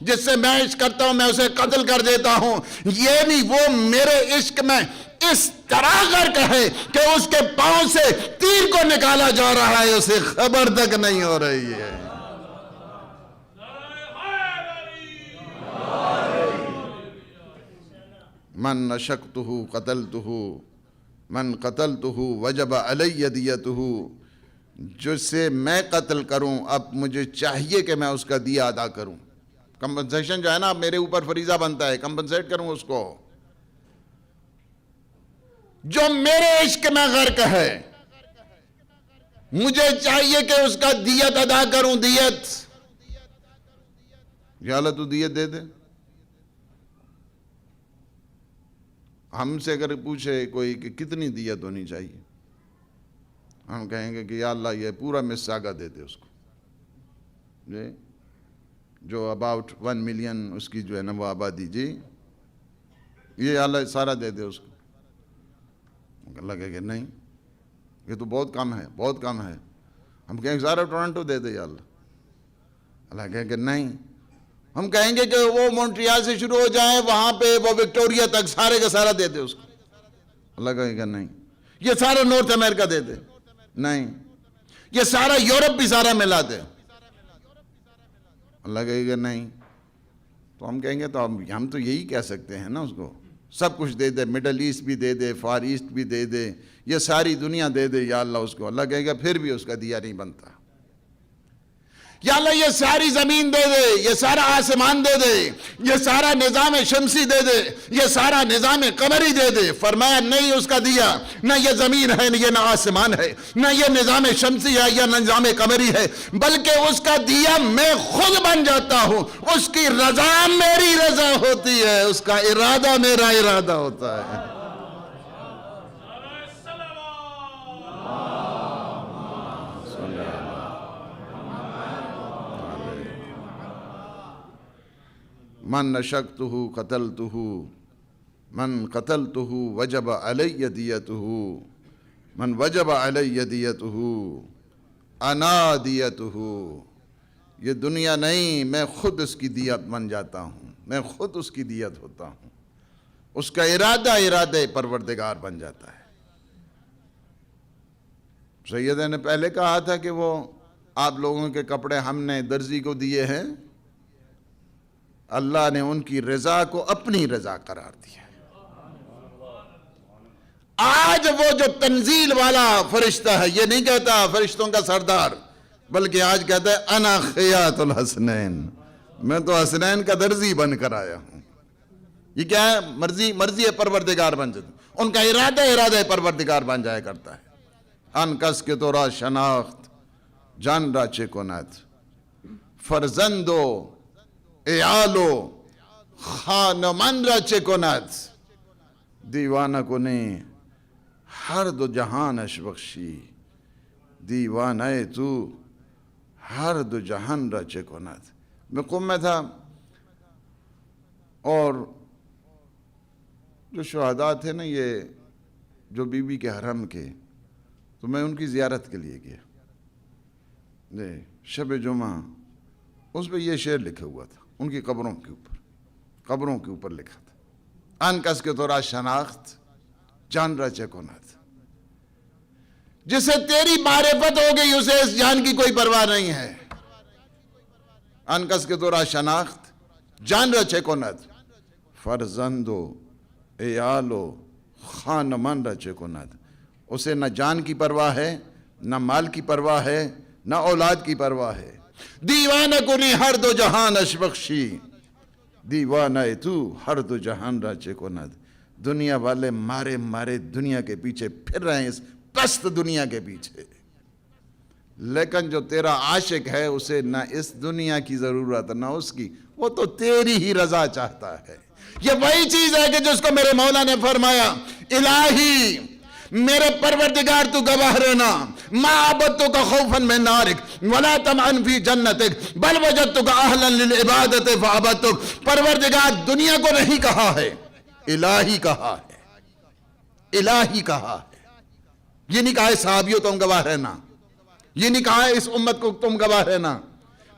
جس سے میں عشق کرتا ہوں میں اسے قتل کر دیتا ہوں۔ یہ نہیں وہ میرے عشق میں اس طرح غرق ہے کہ اس کے پاؤں سے تیر کو نکالا جا رہا ہے، اسے خبر تک نہیں ہو رہی ہے۔ من عشقتہ قتلتہ، من قتلتہ وجب علی دیتہ، جسے میں قتل کروں اب مجھے چاہیے کہ میں اس کا دیہ ادا کروں۔ کمپنسیشن جو ہے نا اب میرے اوپر فریضہ بنتا ہے، کمپنسیٹ کروں اس کو۔ جو میرے عشق میں غرق ہے مجھے چاہیے کہ اس کا دیت ادا کروں۔ دیت، یا اللہ تو دیت دے دے۔ ہم سے اگر پوچھے کوئی کہ کتنی دیت ہونی چاہیے، ہم کہیں گے کہ یا اللہ یہ پورا مساگا دے دے اس کو، جی جو اباؤٹ 1 ملین اس کی جو ہے نا وہ آبادی، جی یہ اللہ سارا دے دے اس کو۔ اللہ کہے کہ نہیں یہ تو بہت کم ہے، بہت کم ہے۔ ہم کہیں گے سارا ٹورنٹو دے دے یا اللہ۔ اللہ کہے کہ نہیں۔ ہم کہیں گے کہ وہ مونٹریال سے شروع ہو جائیں وہاں پہ وہ وکٹوریا تک سارے کا سارا دے دے اس کو۔ اللہ کہے کہ نہیں۔ یہ سارا نارتھ امریکہ دے دے، نہیں۔ یہ سارا یورپ بھی سارا ملا دے، اللہ کہے کہ نہیں۔ تو ہم کہیں گے تو ہم تو یہی کہہ سکتے ہیں نا اس کو، سب کچھ دے دے، مڈل ایسٹ بھی دے دے، فار ایسٹ بھی دے دے، یہ ساری دنیا دے دے یا اللہ اس کو۔ اللہ کہے گا پھر بھی اس کا دیا نہیں بنتا۔ یا اللہ یہ ساری زمین دے دے، یہ سارا آسمان دے دے، یہ سارا نظام شمسی دے دے، یہ سارا نظام قمری دے دے۔ فرمایا نہیں اس کا دیا، نہ یہ زمین ہے، نہ یہ نہ آسمان ہے، نہ یہ نظام شمسی ہے یا نظام قمری ہے، بلکہ اس کا دیا میں خود بن جاتا ہوں۔ اس کی رضا میری رضا ہوتی ہے، اس کا ارادہ میرا ارادہ ہوتا ہے۔ من نشکتہ قتلتہ، من قتلتہ وجب علی دیتہ، من وجب علی دیتہ انا دیتہ۔ یہ دنیا نہیں، میں خود اس کی دیت بن جاتا ہوں، میں خود اس کی دیت ہوتا ہوں۔ اس کا ارادہ ارادہ پروردگار بن جاتا ہے۔ سیدہ نے پہلے کہا تھا کہ وہ آپ لوگوں کے کپڑے ہم نے درزی کو دیے ہیں، اللہ نے ان کی رضا کو اپنی رضا قرار دیا۔ آج وہ جو تنزیل والا فرشتہ ہے، یہ نہیں کہتا فرشتوں کا سردار، بلکہ آج کہتا ہے انا خیاط الحسنین، میں تو حسنین کا درزی بن کر آیا ہوں۔ یہ کیا ہے؟ مرضی پروردگار بن جاتا ہے، ان کا ارادہ پروردگار بن جایا کرتا ہے۔ ان کس کے تو را شناخت جان را چه کند، فرزندو ایالو خانمان را چه کند، دیوانہ کنی ہر دو جہانش بخشی، دیوانہ تو ہر دو جہان را چه کند۔ میں قم میں تھا اور جو شہداء تھے نا، یہ جو بی بی کے حرم کے، تو میں ان کی زیارت کے لیے گیا۔ شب جمعہ اس پہ یہ شعر لکھا ہوا تھا، ان کی قبروں کے اوپر لکھا تھا، ان کس کے تو را شناخت جان را چه کند۔ جسے تیری معرفت ہو گئی اسے اس جان کی کوئی پرواہ نہیں ہے۔ ان کس کے تو را شناخت جان را چه کند، فرزندو ایالو خانمان را چه کند۔ اسے نہ جان کی پرواہ ہے، نہ مال کی پرواہ ہے، نہ اولاد کی پرواہ ہے۔ دیوانہ کنی ہر دو جہانش بخشی، دیوانہ تو ہر دو جہان را چه کند۔ دنیا والے مارے دنیا کے پیچھے پھر رہے ہیں، اس پست دنیا کے پیچھے، لیکن جو تیرا عاشق ہے اسے نہ اس دنیا کی ضرورت نہ اس کی، وہ تو تیری ہی رضا چاہتا ہے۔ یہ وہی چیز ہے کہ جس کو میرے مولا نے فرمایا، الہی میرے پروردگار تو گواہ رہنا، ما عبدتک خوفا من نارک ولا طمعا فی جنتک بل وجدتک اہلا للعبادت فعبدتک۔ پروردگار دنیا کو نہیں کہا ہے، الہی کہا ہے، الہی کہا ہے۔ یہ نہیں کہا ہے صحابیوں تم گواہ رہنا، یہ نہیں کہا ہے اس امت کو تم گواہ رہنا،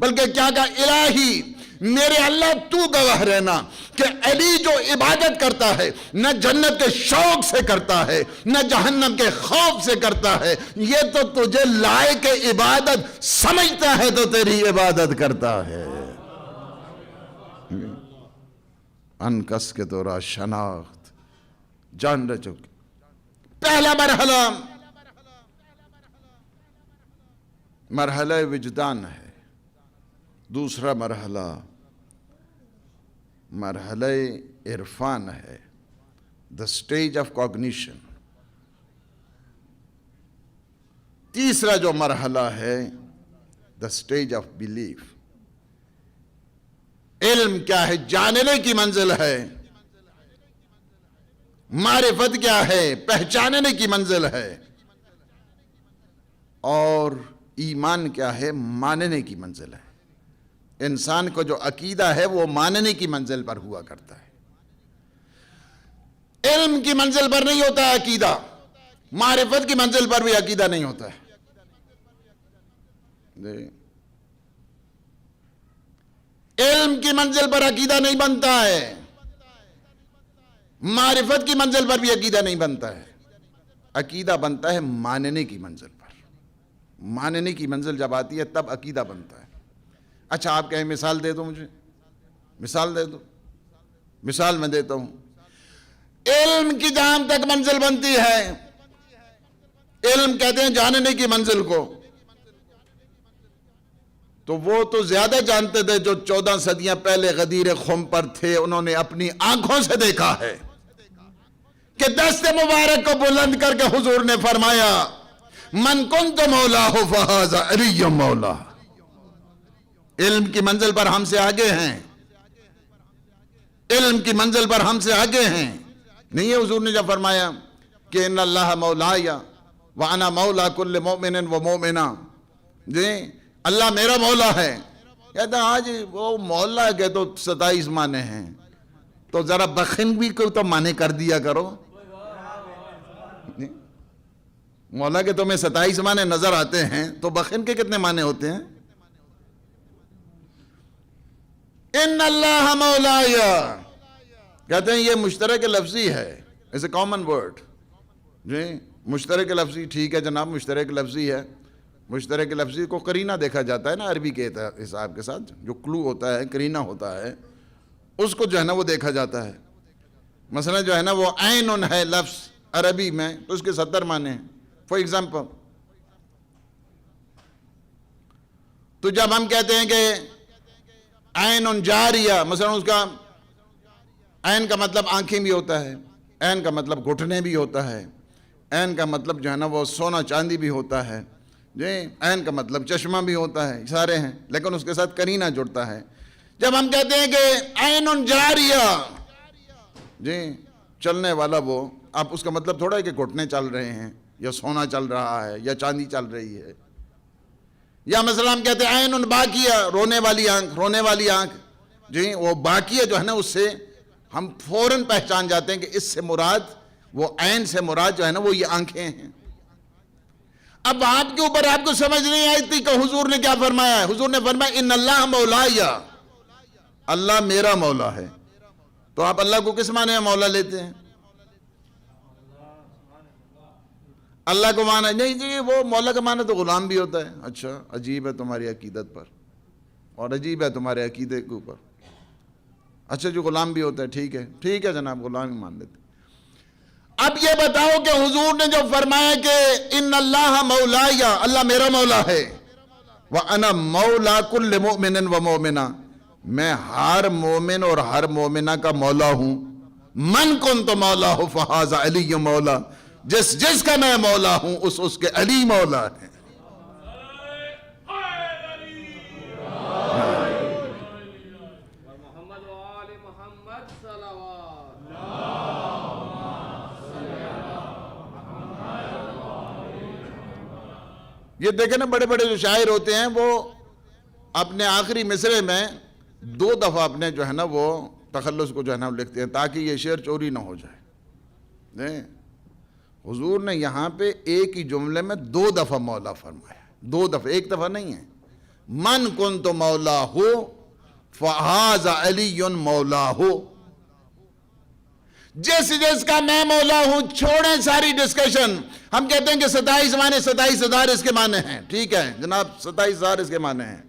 بلکہ کیا کہا؟ الہی میرے اللہ تو گواہ رہنا کہ علی جو عبادت کرتا ہے نہ جنت کے شوق سے کرتا ہے نہ جہنم کے خوف سے کرتا ہے، یہ تو تجھے لائق عبادت سمجھتا ہے تو تیری عبادت کرتا ہے۔ ان کس کے تو را شناخت جان رہ چکی۔ پہلا مرحلہ وجدان ہے، دوسرا مرحلہ عرفان ہے، the stage of cognition۔ تیسرا جو مرحلہ ہے the stage of belief۔ علم کیا ہے؟ جاننے کی منزل ہے۔ معرفت کیا ہے؟ پہچاننے کی منزل ہے۔ اور ایمان کیا ہے؟ ماننے کی منزل ہے۔ انسان کو جو عقیدہ ہے وہ ماننے کی منزل پر ہوا کرتا ہے، علم کی منزل پر نہیں ہوتا ہے عقیدہ، معرفت کی منزل پر بھی عقیدہ نہیں ہوتا ہے۔ علم کی منزل پر عقیدہ نہیں بنتا ہے، معرفت کی منزل پر بھی عقیدہ نہیں بنتا ہے۔ عقیدہ بنتا ہے ماننے کی منزل پر، ماننے کی منزل جب آتی ہے تب عقیدہ بنتا ہے۔ اچھا آپ کہیں مثال دے دو مجھے، مثال دے دو. مثال میں دیتا ہوں. علم کی جہاں تک منزل بنتی ہے، علم کہتے ہیں جاننے کی منزل کو، تو وہ تو زیادہ جانتے تھے جو 14 صدیاں پہلے غدیر خم پر تھے. انہوں نے اپنی آنکھوں سے دیکھا ہے کہ دست مبارک کو بلند کر کے حضور نے فرمایا من کنت مولا فہذا علی مولا. علم کی منزل پر ہم سے آگے ہیں، علم کی منزل پر ہم سے آگے ہیں. نہیں ہے حضور نے جب فرمایا کہ ان اللہ مولایا وانا مولا کل مومن و مومنہ، جی اللہ میرا مولا ہے. کہتا ہاں جی وہ مولا کے تو 27 معنی ہیں، تو ذرا بخن بھی کو تو معنی کر دیا کرو. مولا کے تمہیں 27 معنی نظر آتے ہیں تو بخن کے کتنے معنی ہوتے ہیں؟ ان اللہ مولایا کہتے ہیں یہ مشترک لفظی ہے، اس اے کامن ورڈ. جی مشترک لفظی ٹھیک ہے جناب، مشترک لفظی ہے. مشترک لفظی کو قرینہ دیکھا جاتا ہے نا عربی کے حساب کے ساتھ، جو کلو ہوتا ہے قرینہ ہوتا ہے اس کو جو ہے نا وہ دیکھا جاتا ہے. مثلا جو ہے نا وہ عین ہے لفظ عربی میں تو اس کے 70 معنی ہیں. فار ایگزامپل تو جب ہم کہتے ہیں کہ عین جاریہ، مثلا اس کا عین کا مطلب آنکھیں بھی ہوتا ہے، عین کا مطلب گھٹنے بھی ہوتا ہے، عین کا مطلب جو ہے نا وہ سونا چاندی بھی ہوتا ہے، جی عین کا مطلب چشمہ بھی ہوتا ہے، سارے ہیں لیکن اس کے ساتھ قرینہ جڑتا ہے. جب ہم کہتے ہیں کہ عین جاریہ، جی چلنے والا وہ، آپ اس کا مطلب تھوڑا ہے کہ گھٹنے چل رہے ہیں یا سونا چل رہا ہے یا چاندی چل رہی ہے. یا مثلا ہم کہتے ہیں عین باقیہ، رونے والی آنکھ، رونے والی آنکھ، جی وہ باقیہ جو ہے نا اس سے ہم فوراً پہچان جاتے ہیں کہ اس سے مراد، وہ عین سے مراد جو ہے نا وہ یہ آنکھیں ہیں. اب آپ کے اوپر آپ کو سمجھ نہیں آئی تھی کہ حضور نے کیا فرمایا ہے. حضور نے فرمایا ان اللہ مولایا، اللہ میرا مولا ہے. تو آپ اللہ کو کس معنی میں مولا لیتے ہیں؟ اللہ کو معنی نہیں جی وہ مولا کا معنی تو غلام بھی ہوتا ہے. اچھا عجیب ہے تمہاری عقیدت پر اور عجیب ہے تمہارے عقیدے کے اوپر. اچھا جو غلام بھی ہوتا ہے، ٹھیک ہے جناب غلام ہی مان لیتے. اب یہ بتاؤ کہ حضور نے جو فرمایا کہ ان اللہ مولایا، اللہ میرا مولا ہے، وَأَنَا مَوْلَا كُلِّ مُؤْمِنٍ وَمُؤْمِنَةٍ، میں ہر مومن اور ہر مومنہ کا مولا ہوں. من كُنْتُ مَوْلَاهُ فَهَذَا عَلِيٌّ مولا، جس کا میں مولا ہوں اس کے علی مولا ہے. یہ دیکھیں نا بڑے بڑے جو شاعر ہوتے ہیں وہ اپنے آخری مصرے میں 2 دفعہ اپنے جو ہے نا وہ تخلص کو جو ہے نا لکھتے ہیں تاکہ یہ شعر چوری نہ ہو جائے. حضور نے یہاں پہ ایک ہی جملے میں 2 دفعہ مولا فرمایا، 2 دفعہ، ایک دفعہ نہیں ہے. من کنت مولا ہو فہذا علی مولا ہو، جس کا میں مولا ہوں. چھوڑیں ساری ڈسکشن. ہم کہتے ہیں کہ 27 معنی 27,000 اس کے معنی ہیں، ٹھیک ہے جناب 27,000 اس کے معنی ہیں.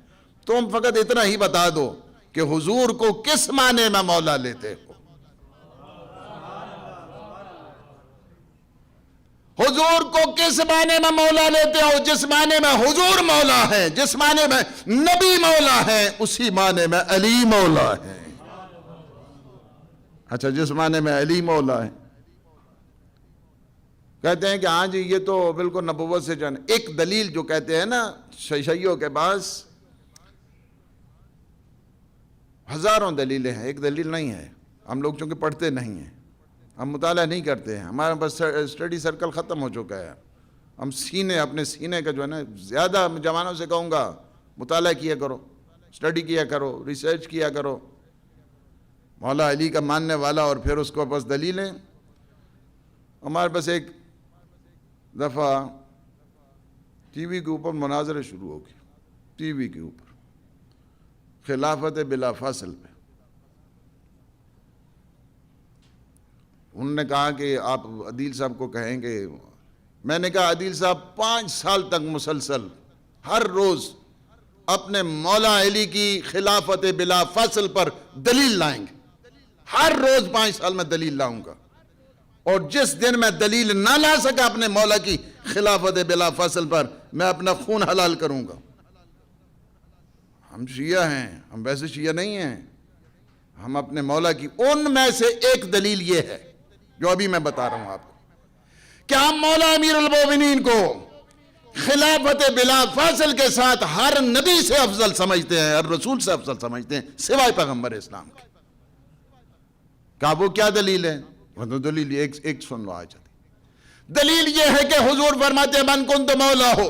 تم فقط اتنا ہی بتا دو کہ حضور کو کس معنی میں مولا لیتے ہو. حضور کو کس معنی میں مولا لیتے ہو؟ جس معنی میں حضور مولا ہے، جس معنی میں نبی مولا ہے، اسی معنی میں علی مولا ہے. اچھا جس معنی میں علی مولا ہے. کہتے ہیں کہ ہاں جی یہ تو بالکل نبوت سے جانے. ایک دلیل جو کہتے ہیں نا شیعیوں کے پاس ہزاروں دلیلیں ہیں، ایک دلیل نہیں ہے. ہم لوگ چونکہ پڑھتے نہیں ہیں، ہم مطالعہ نہیں کرتے ہیں، ہمارا بس اسٹڈی سرکل ختم ہو چکا ہے. ہم اپنے سینے کا جو ہے نا زیادہ جوانوں سے کہوں گا مطالعہ کیا کرو، اسٹڈی کیا کرو، ریسرچ کیا کرو. مولا علی کا ماننے والا اور پھر اس کو بس دلیلیں. ہمارے پاس ایک دفعہ ٹی وی کے اوپر مناظرے شروع ہو گئے، ٹی وی کے اوپر خلافت بلا فاصل پہ. انہوں نے کہا کہ آپ عدیل صاحب کو کہیں کہ، میں نے کہا عدیل صاحب 5 سال تک مسلسل ہر روز اپنے مولا علی کی خلافت بلا فصل پر دلیل لائیں گے. ہر روز 5 سال میں دلیل لاؤں گا, اور جس دن میں دلیل نہ لا سکا اپنے مولا کی خلافت بلا فصل پر, میں اپنا خون حلال کروں گا. ہم شیعہ ہیں, ہم ویسے شیعہ نہیں ہیں. ہم اپنے مولا کی ان میں سے ایک دلیل یہ ہے جو ابھی میں بتا رہا ہوں آپ کو, کہ ہم مولا امیر المومنین کو خلافت بلا فاصل کے ساتھ ہر نبی سے افضل سمجھتے ہیں, ہر رسول سے افضل سمجھتے ہیں سوائے پیغمبر اسلام کے. کہا وہ کیا دلیل ہے؟ وہ تو دلیل ایک سن لو آج. دلیل یہ ہے کہ حضور فرماتے ہیں من کنت مولا ہو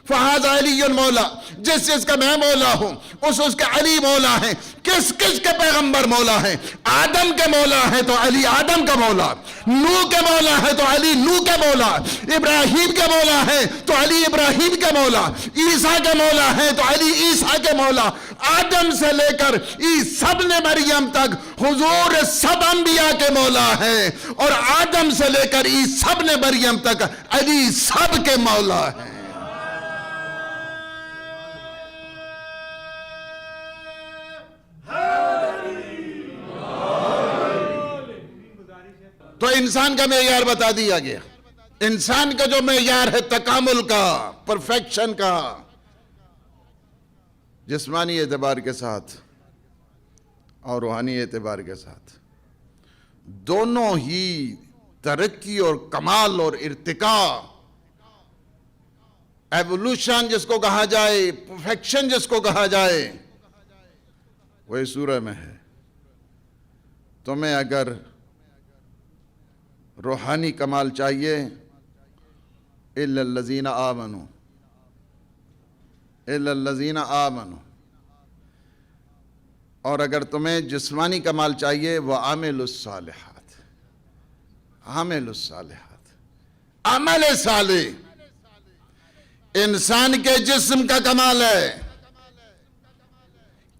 فہذا علی المولا, جس کا میں مولا ہوں اس کے علی مولا ہیں. کس کے پیغمبر مولا ہیں؟ آدم کے مولا ہیں تو علی آدم کا مولا, نوح کے مولا ہے تو علی نوح کے مولا, ابراہیم کے مولا ہے تو علی ابراہیم کے مولا, عیسیٰ کے مولا ہے تو علی عیسیٰ کے مولا. آدم سے لے کر عیسیٰ ابن مریم تک حضور سب انبیاء کے مولا ہیں, اور آدم سے لے کر عیسیٰ ابن مریم تک علی سب کے مولا ہیں. تو انسان کا معیار بتا دیا گیا. انسان کا جو معیار ہے تکامل کا, پرفیکشن کا, جسمانی اعتبار کے ساتھ اور روحانی اعتبار کے ساتھ, دونوں ہی ترقی اور کمال اور ارتقاء, ایوولوشن جس کو کہا جائے, پرفیکشن جس کو کہا جائے, وہ اس سورہ میں ہے. تمہیں اگر روحانی کمال چاہیے الا الذین آمنوا, الا الذین آمنوا, اور اگر تمہیں جسمانی کمال چاہیے وعملوا الصالحات, عمل الصالحات, عمل صالح. انسان کے جسم کا کمال ہے,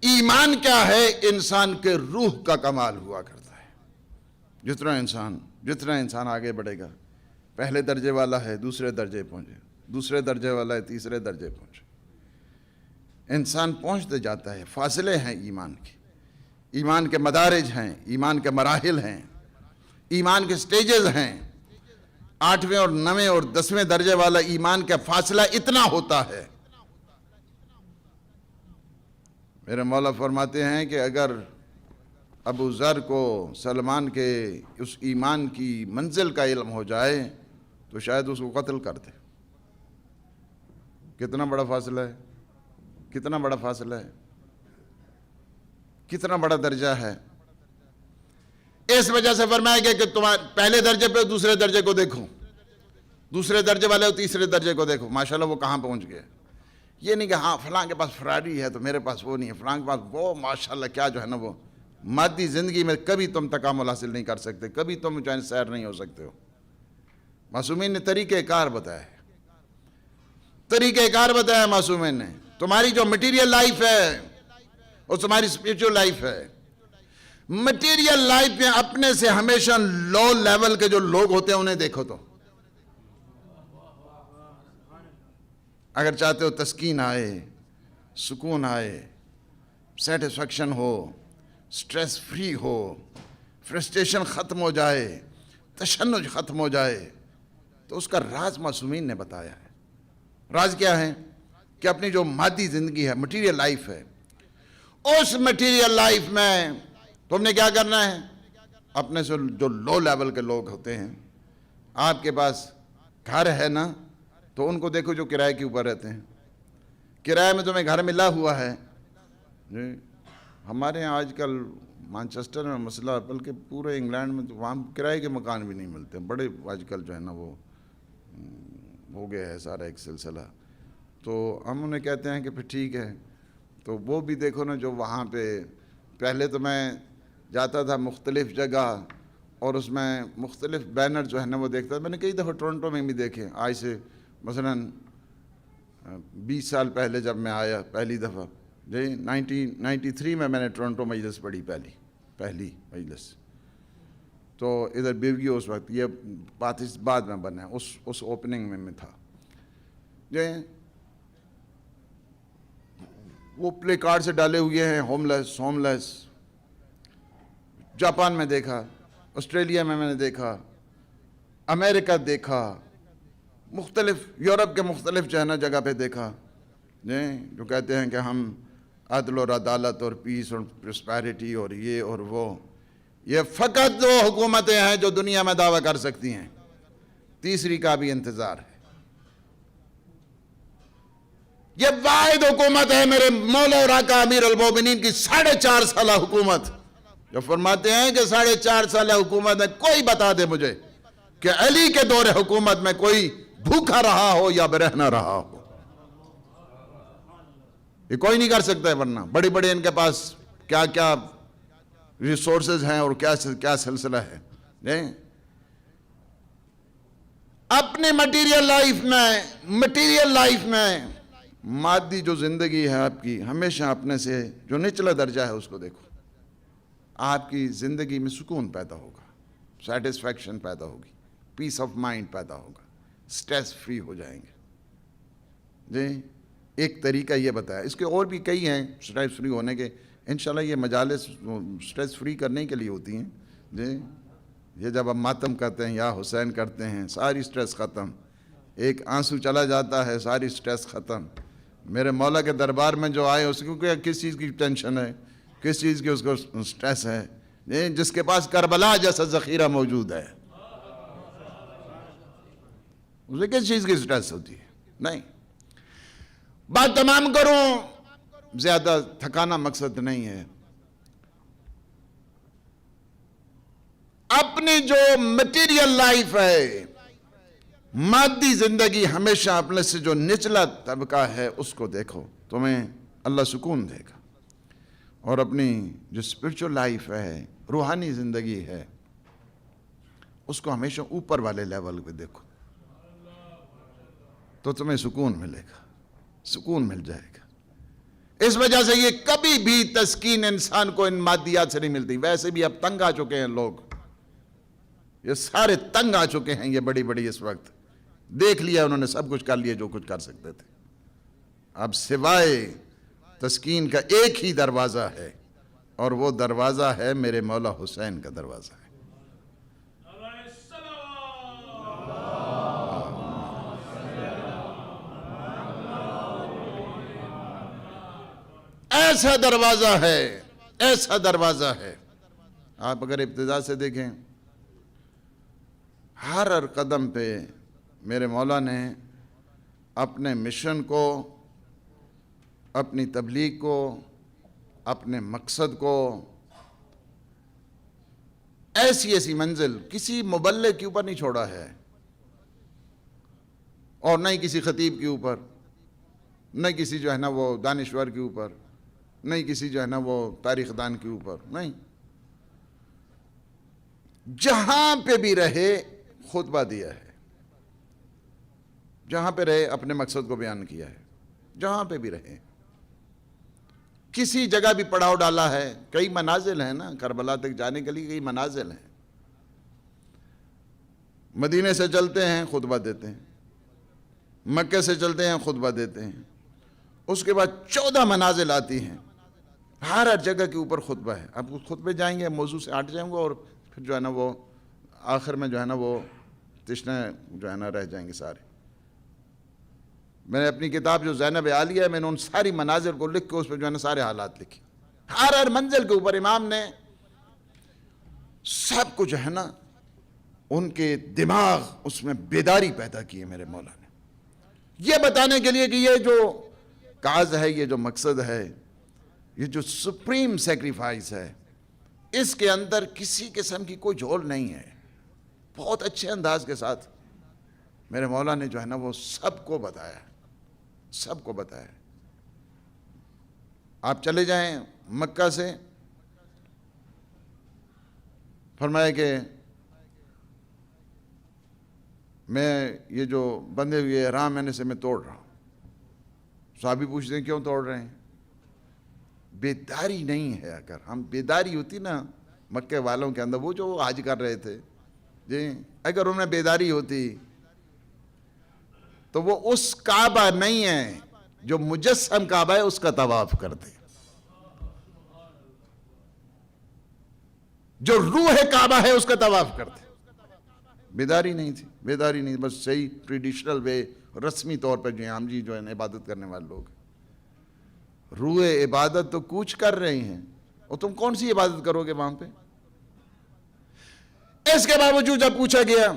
ایمان کیا ہے؟ انسان کے روح کا کمال ہوا کرتا ہے. جتنا انسان آگے بڑھے گا, پہلے درجے والا ہے دوسرے درجے پہنچے, دوسرے درجے والا ہے تیسرے درجے پہنچے, انسان پہنچتے جاتا ہے. فاصلے ہیں ایمان کے, ایمان کے مدارج ہیں, ایمان کے مراحل ہیں, ایمان کے سٹیجز ہیں. 8ویں اور 9ویں اور 10ویں درجے والا ایمان کا فاصلہ اتنا ہوتا ہے. میرے مولا فرماتے ہیں کہ اگر ابو ذر کو سلمان کے اس ایمان کی منزل کا علم ہو جائے تو شاید اس کو قتل کر دے. کتنا بڑا فاصلہ ہے, کتنا بڑا فاصلہ ہے, کتنا بڑا درجہ ہے. اس وجہ سے فرمایا گیا کہ تمہارے پہلے درجے پہ دوسرے درجے کو دیکھو, دوسرے درجے والے تیسرے درجے کو دیکھو, ماشاءاللہ وہ کہاں پہنچ گئے. یہ نہیں کہ ہاں فلاں کے پاس فراری ہے تو میرے پاس وہ نہیں ہے, فلاں کے پاس وہ ماشاءاللہ کیا جو ہے نا وہ مادی زندگی میں کبھی تم تکامل حاصل نہیں کر سکتے, کبھی تم چاہے سیر نہیں ہو سکتے ہو. معصومین نے طریقہ کار بتایا ہے, طریقہ کار بتایا معصومین نے. تمہاری جو مٹیریل لائف ہے اور تمہاری اسپریچول لائف ہے. مٹیریل لائف میں اپنے سے ہمیشہ لو لیول کے جو لوگ ہوتے ہیں انہیں دیکھو, تو اگر چاہتے ہو تسکین آئے, سکون آئے, سیٹسفیکشن ہو, سٹریس فری ہو, فرسٹریشن ختم ہو جائے, تشنج ختم ہو جائے, تو اس کا راز معصومین نے بتایا ہے. راز کیا ہے؟ کہ اپنی جو مادی زندگی ہے, مٹیریل لائف ہے, اس مٹیریل لائف میں تم نے کیا کرنا ہے؟ اپنے سے جو لو لیول کے لوگ ہوتے ہیں, آپ کے پاس گھر ہے نا, تو ان کو دیکھو جو کرائے کے اوپر رہتے ہیں. کرائے میں تمہیں گھر ملا ہوا ہے. جی ہمارے ہاں آج کل مانچسٹر میں مسئلہ, بلکہ پورے انگلینڈ میں تو وہاں کرائے کے مکان بھی نہیں ملتے, بڑے آج کل جو ہے نا وہ ہو گیا ہے سارا ایک سلسلہ. تو ہم انہیں کہتے ہیں کہ پھر ٹھیک ہے, تو وہ بھی دیکھو نا جو وہاں پہ پہلے تو میں جاتا تھا مختلف جگہ اور اس میں مختلف بینر جو ہے نا وہ دیکھتا تھا. میں نے کئی دفعہ ٹورنٹو میں بھی دیکھے, آج سے مثلاً 20 سال پہلے جب میں آیا پہلی دفعہ, جی 1993 میں نے ٹورنٹو مجلس پڑھی, پہلی مجلس. تو ادھر بیوگیو اس وقت, یہ بات اس بعد میں بنا ہے, اس اوپننگ میں تھا. جی وہ پلے کارڈ سے ڈالے ہوئے ہیں ہوم لیس. جاپان میں دیکھا, آسٹریلیا میں نے دیکھا, امریکہ دیکھا, مختلف یورپ کے مختلف جو ہے نا جگہ پہ دیکھا, جو کہتے ہیں کہ ہم عدل اور عدالت اور پیس اور پراسپیرٹی اور یہ اور وہ. یہ فقط دو حکومتیں ہیں جو دنیا میں دعویٰ کر سکتی ہیں, تیسری کا بھی انتظار ہے. یہ واحد حکومت ہے میرے مولا اور آقا امیر المومنین کی 4.5 سالہ حکومت, جو فرماتے ہیں کہ 4.5 سالہ حکومت میں کوئی بتا دے مجھے کہ علی کے دور حکومت میں کوئی بھوکا رہا ہو یا برہنہ رہا ہو. یہ کوئی نہیں کر سکتا ہے, ورنہ بڑی بڑی ان کے پاس کیا کیا ریسورسز ہیں اور کیا سلسلہ ہے. نہیں, اپنے مٹیریل لائف میں مادی جو زندگی ہے آپ کی, ہمیشہ اپنے سے جو نچلا درجہ ہے اس کو دیکھو. آپ کی زندگی میں سکون پیدا ہوگا, سیٹسفیکشن پیدا ہوگی, پیس آف مائنڈ پیدا ہوگا, سٹریس فری ہو جائیں گے. جی, ایک طریقہ یہ بتایا, اس کے اور بھی کئی ہیں سٹریس فری ہونے کے. انشاءاللہ یہ مجالس سٹریس فری کرنے کے لیے ہوتی ہیں. جی, یہ جب ہم ماتم کرتے ہیں یا حسین کرتے ہیں, ساری سٹریس ختم. ایک آنسو چلا جاتا ہے, ساری سٹریس ختم. میرے مولا کے دربار میں جو آئے اس کو کس چیز کی ٹینشن ہے, کس چیز کی اس کو سٹریس ہے؟ جس کے پاس کربلا جیسا ذخیرہ موجود ہے, اسے کس چیز کی سٹریس ہوتی ہے؟ نہیں. بات تمام کروں, زیادہ تھکانا مقصد نہیں ہے. اپنی جو مٹیریل لائف ہے, مادی زندگی, ہمیشہ اپنے سے جو نچلا طبقہ ہے اس کو دیکھو, تمہیں اللہ سکون دے گا. اور اپنی جو اسپرچل لائف ہے, روحانی زندگی ہے, اس کو ہمیشہ اوپر والے لیول پہ دیکھو, تو تمہیں سکون ملے گا, سکون مل جائے گا. اس وجہ سے یہ کبھی بھی تسکین انسان کو ان مادیات سے نہیں ملتی. ویسے بھی اب تنگ آ چکے ہیں لوگ, یہ سارے تنگ آ چکے ہیں, یہ بڑی بڑی اس وقت دیکھ لیا انہوں نے, سب کچھ کر لیا جو کچھ کر سکتے تھے. اب سوائے تسکین کا ایک ہی دروازہ ہے, اور وہ دروازہ ہے میرے مولا حسین کا دروازہ ہے. ایسا دروازہ ہے, ایسا دروازہ ہے. آپ اگر ابتدا سے دیکھیں, ہر قدم پہ میرے مولا نے اپنے مشن کو, اپنی تبلیغ کو, اپنے مقصد کو ایسی منزل کسی مبلغ کے اوپر نہیں چھوڑا ہے, اور نہ ہی کسی خطیب کے اوپر, نہ کسی جو ہے نا وہ دانشور کے اوپر, نہیں کسی جو ہے نا وہ تاریخ دان کے اوپر. نہیں, جہاں پہ بھی رہے خطبہ دیا ہے, جہاں پہ رہے اپنے مقصد کو بیان کیا ہے, جہاں پہ بھی رہے. کسی جگہ بھی پڑاؤ ڈالا ہے. کئی منازل ہیں نا, کربلا تک جانے کے لیے کئی منازل ہیں. مدینے سے چلتے ہیں خطبہ دیتے ہیں, مکہ سے چلتے ہیں خطبہ دیتے ہیں, اس کے بعد 14 منازل آتی ہیں, ہر جگہ کے اوپر خطبہ ہے. اب خطبے جائیں گے, موضوع سے ہٹ جائیں گے, اور پھر جو ہے نا وہ آخر میں جو ہے نا وہ تشنے جو ہے نا رہ جائیں گے سارے. میں نے اپنی کتاب جو زینب عالیہ ہے, میں نے ان ساری مناظر کو لکھ کے اس پہ جو ہے نا سارے حالات لکھے. ہر منزل کے اوپر امام نے سب کو جو ہے نا ان کے دماغ اس میں بیداری پیدا کی ہے میرے مولا نے, یہ بتانے کے لیے کہ یہ جو کاز ہے, یہ جو مقصد ہے, یہ جو سپریم سیکریفائس ہے, اس کے اندر کسی قسم کی کوئی جھول نہیں ہے. بہت اچھے انداز کے ساتھ میرے مولا نے جو ہے نا وہ سب کو بتایا, سب کو بتایا. آپ چلے جائیں مکہ سے, فرمایا کہ میں یہ جو بندھے ہوئے احرام ہے اسے میں توڑ رہا ہوں. صحابی پوچھتے ہیں کیوں توڑ رہے ہیں؟ بیداری نہیں ہے. اگر ہم بیداری ہوتی نا مکے والوں کے اندر, وہ جو حج کر رہے تھے, جی اگر انہیں بیداری ہوتی تو وہ اس کعبہ نہیں ہے جو مجسم کعبہ ہے اس کا طواف کرتے، جو روح کعبہ ہے اس کا طواف کرتے۔ بیداری نہیں تھی، بیداری نہیں، بس صحیح ٹریڈیشنل وے، رسمی طور پر جو ہم جو ہیں عبادت کرنے والے لوگ، روح عبادت تو کوچ کر رہے ہیں، اور تم کون سی عبادت کرو گے وہاں پہ؟ اس کے باوجود جب پوچھا گیا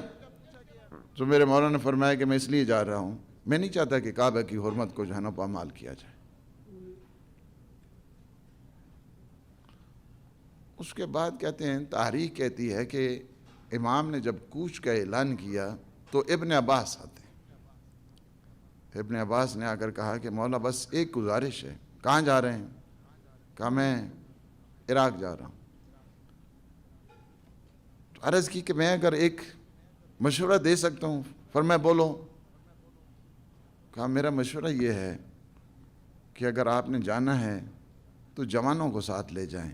تو میرے مولانا نے فرمایا کہ میں اس لیے جا رہا ہوں، میں نہیں چاہتا کہ کعبہ کی حرمت کو جو ہے نا پامال کیا جائے۔ اس کے بعد کہتے ہیں، تاریخ کہتی ہے کہ امام نے جب کوچ کا اعلان کیا تو ابن عباس آتے ہیں۔ ابن عباس نے آ کر کہا کہ مولا بس ایک گزارش ہے۔ کہاں جا رہے ہیں؟ کہا میں عراق جا رہا ہوں۔ تو عرض کی کہ میں اگر ایک مشورہ دے سکتا ہوں، فرمایا بولو۔ کہا میرا مشورہ یہ ہے کہ اگر آپ نے جانا ہے تو جوانوں کو ساتھ لے جائیں،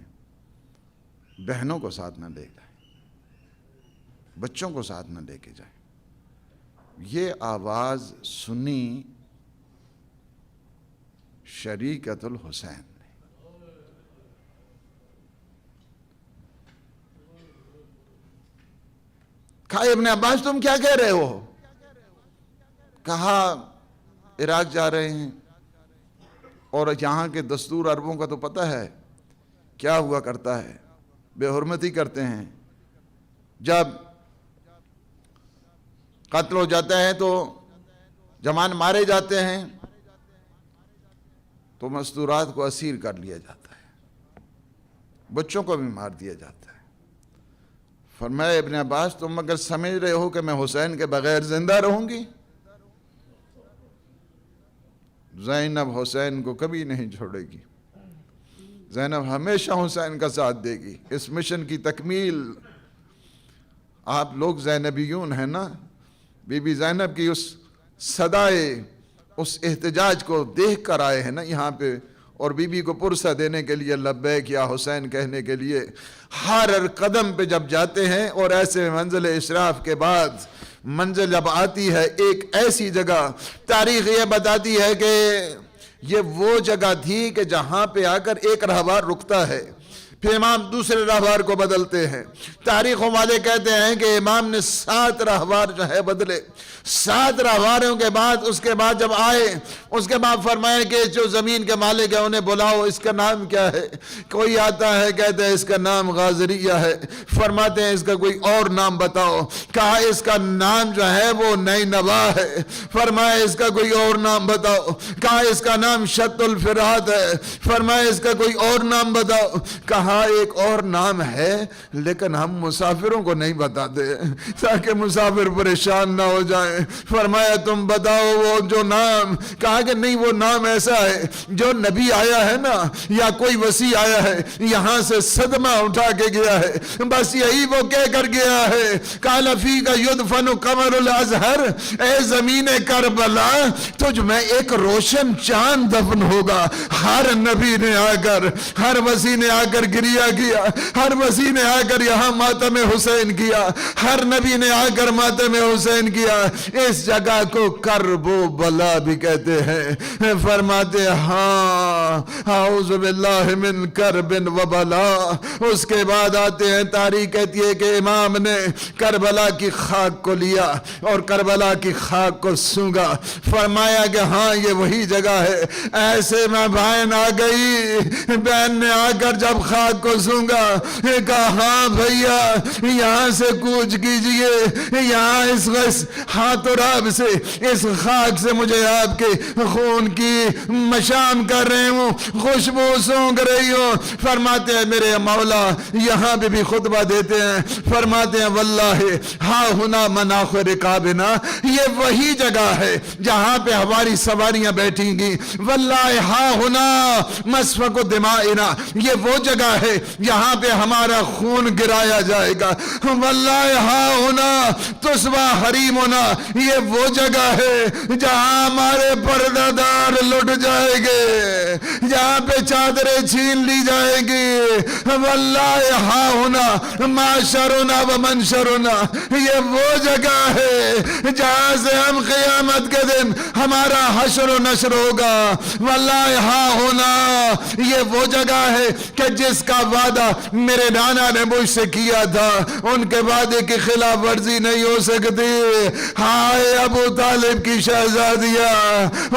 بہنوں کو ساتھ نہ لے جائیں، بچوں کو ساتھ نہ لے کے جائیں۔ یہ آواز سنی شریکت الحسین نے۔ کہا ابن عباس تم کیا کہہ رہے ہو؟ کہا عراق جا رہے ہیں، اور یہاں کے دستور عربوں کا تو پتہ ہے کیا ہوا کرتا ہے، بے حرمتی کرتے ہیں۔ جب قتل ہو جاتا ہے تو جوان مارے جاتے ہیں تو مستورات کو اسیر کر لیا جاتا ہے، بچوں کو بھی مار دیا جاتا ہے۔ فرمایا ابن عباس تم اگر سمجھ رہے ہو کہ میں حسین کے بغیر زندہ رہوں گی؟ زینب حسین کو کبھی نہیں چھوڑے گی، زینب ہمیشہ حسین کا ساتھ دے گی۔ اس مشن کی تکمیل، آپ لوگ زینبیون ہیں نا، بی بی زینب کی اس صدائے، اس احتجاج کو دیکھ کر آئے ہیں نا یہاں پہ، اور بی بی کو پرسہ دینے کے لیے لبیک یا حسین کہنے کے لیے ہر قدم پہ جب جاتے ہیں۔ اور ایسے منزل اشراف کے بعد منزل جب آتی ہے ایک ایسی جگہ، تاریخ یہ بتاتی ہے کہ یہ وہ جگہ تھی کہ جہاں پہ آ کر ایک راہوار رکتا ہے، پھر امام دوسرے راہوار کو بدلتے ہیں۔ تاریخوں والے کہتے ہیں کہ امام نے 7 راہوار جو ہے بدلے۔ 7 راہواروں کے بعد اس کے بعد جب آئے، اس کے بعد فرمایا کہ جو زمین کے مالک ہے انہیں بلاؤ، اس کا نام کیا ہے؟ کوئی آتا ہے کہتا ہے اس کا نام غازریہ ہے، فرماتے ہیں اس کا کوئی اور نام بتاؤ۔ کہا اس کا نام جو ہے وہ نینوا ہے، فرمایا اس کا کوئی اور نام بتاؤ۔ کہا اس کا نام شط الفرات ہے، فرمایا اس کا کوئی اور نام بتاؤ۔ کہا ایک اور نام ہے لیکن ہم مسافروں کو نہیں بتاتے تاکہ مسافر پریشان نہ ہو جائیں۔ فرمایا تم بتاؤ وہ جو نام۔ کہا کہ نہیں، وہ نام ایسا ہے جو نبی آیا ہے نا یا کوئی وسیع آیا ہے یہاں سے صدمہ اٹھا کے گیا ہے، بس یہی وہ کہہ کر گیا ہے۔ قال فیک یدفن قمر الازہر، اے زمین کربلا تجھ میں ایک روشن چاند دفن ہوگا۔ ہر نبی نے آ کر، ہر وسیع نے آ کر گریا کیا، ہر وسیع نے آ کر یہاں ماتم حسین کیا، ہر نبی نے آ کر ماتم حسین کیا۔ اس جگہ کو کرب و بلا بھی کہتے ہیں۔ فرماتے ہاں اعوذ باللہ من کرب و بلا۔ اس کے بعد آتے ہیں، تاریخ کہتی ہے کہ امام نے کربلا کی خاک کو لیا اور کربلا کی خاک کو سونگا۔ فرمایا کہ ہاں یہ وہی جگہ ہے۔ ایسے میں بہن آ گئی، بہن نے آ کر جب خاک کو سونگا کہا ہاں بھیا یہاں سے کوچ کیجئے، یہاں اس ہاتھ اور آپ سے، اس خاک سے مجھے آپ کے خون کی مشام کر رہے ہوں، خوشبو سونگ رہی ہوں۔ فرماتے ہیں میرے مولا یہاں پہ بھی خطبہ دیتے ہیں، فرماتے ہیں واللہ ہا ہنا مناخ رکابنا، یہ وہی جگہ ہے جہاں پہ ہماری سواریاں بیٹھیں گی۔ واللہ ہا ہنا مسفک دمائنا، یہ وہ جگہ ہے یہاں پہ ہمارا خون گرایا جائے گا. واللہ ہاں ہونا تسوا حریم ہونا، یہ وہ جگہ ہے جہاں ہمارے پردہ دار لٹ جائیں گے، جہاں پہ چادریں چھین لی جائیں گی. واللہ ہاں ہونا معاشرنا و منشرنا، یہ وہ جگہ ہے جہاں سے ہم قیامت کے دن ہمارا حشر و نشر ہوگا. واللہ ہاں ہونا یہ وہ جگہ ہے کہ جس کا وعدہ میرے نانا نے مجھ سے کیا تھا، ان کے وعدے کی خلاف ورزی نہیں ہو سکتی. ہائے ابو طالب کی شہزادیہ،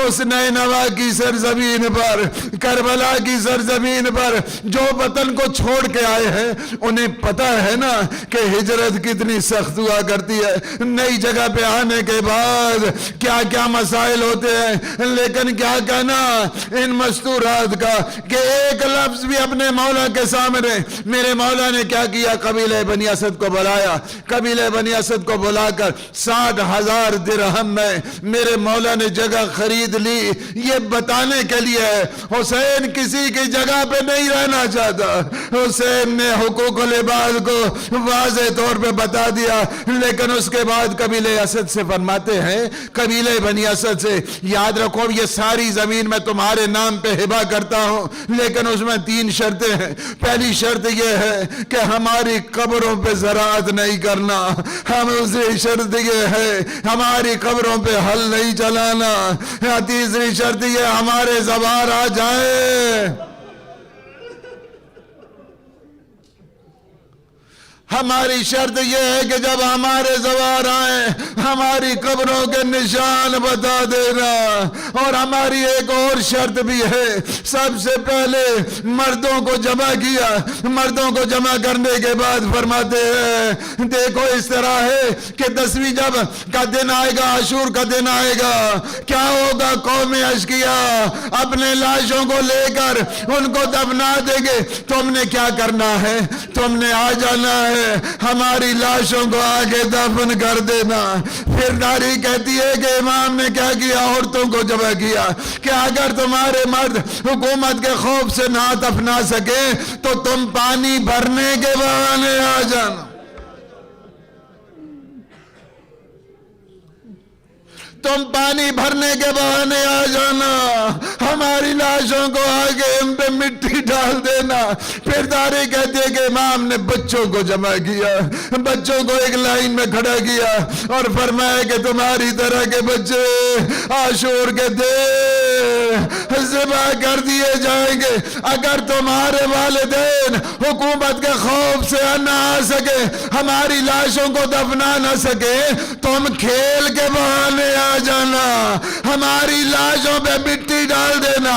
اس نینوا کی سرزمین پر، کربلا کی سرزمین پر جو وطن کو چھوڑ کے آئے ہیں، انہیں پتا ہے نا کہ ہجرت کتنی سخت ہوا کرتی ہے. نئی جگہ پہ آنے کے بعد کیا کیا مسائل ہوتے ہیں، لیکن کیا کہنا ان مستورات کا کہ ایک لفظ بھی اپنے مولا کے سامنے. میرے مولا نے کیا کیا، قبیلہ بنی اسد کو بلایا، قبیلہ بنی اسد کو بلا کر 60,000 درہم میں میرے مولا نے جگہ خرید لی. یہ بتانے کے لیے حسین کسی کی جگہ پہ نہیں رہنا چاہتا. حسین نے حقوق العباد کو واضح طور پہ بتا دیا. لیکن اس کے بعد قبیلہ اسد سے فرماتے ہیں، قبیلہ بنی اسد سے، یاد رکھو یہ ساری زمین میں تمہارے نام پہ ہبہ کرتا ہوں، لیکن اس میں 3 شرطیں ہیں. پہلی شرط یہ ہے کہ ہماری قبروں پہ زراعت نہیں کرنا. دوسری شرط یہ ہے ہماری قبروں پہ ہل نہیں چلانا. تیسری شرط یہ ہمارے زوار آ جائیں. ہماری شرط یہ ہے کہ جب ہمارے زوار آئیں ہماری قبروں کے نشان بتا دینا. اور ہماری ایک اور شرط بھی ہے، سب سے پہلے مردوں کو جمع کیا. مردوں کو جمع کرنے کے بعد فرماتے ہیں دیکھو اس طرح ہے کہ 10ویں جب کا دن آئے گا، عاشور کا دن آئے گا، کیا ہوگا، قوم اشقیاء اپنے لاشوں کو لے کر ان کو دفنا دیں گے. تم نے کیا کرنا ہے، تم نے آ جانا ہے، ہماری لاشوں کو آگے دفن کر دینا. پھر داری کہتی ہے کہ امام نے کیا کیا، عورتوں کو جمع کیا کہ اگر تمہارے مرد حکومت کے خوف سے نہ دفنا سکے تو تم پانی بھرنے کے بہانے آ جانا. تم پانی بھرنے کے بہانے آ جانا، ہماری لاشوں کو آگے ان پہ مٹی ڈال دینا. پھر داری کہتے ہیں کہ امام نے بچوں کو جمع کیا، بچوں کو ایک لائن میں کھڑا کیا اور فرمایا کہ تمہاری طرح کے بچے عاشور کے دن ذبح کر دیے جائیں گے. اگر تمہارے والدین حکومت کے خوف سے نہ آ سکے، ہماری لاشوں کو دفنا نہ سکے، تم کھیل کے بہانے آ جانا، ہماری لاشوں پہ مٹی ڈال دینا.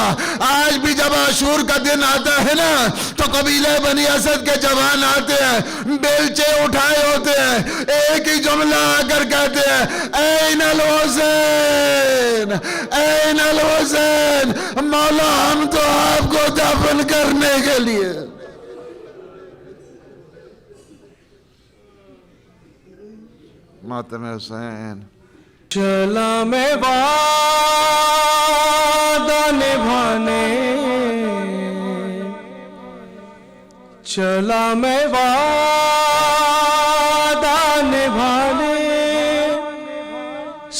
آج بھی جب عاشور کا دن آتا ہے نا تو قبیلہ بنی اسد کے جوان آتے ہیں، بیلچے اٹھائے ہوتے ہیں، ایک ہی جملہ آ کر کہتے ہیں این الحسین، این الحسین. مولا ہم تو آپ کو دفن کرنے کے لیے. ماتم حسین. چلا میں وعدہ نبھانے، چلا میں وعدہ نبھانے،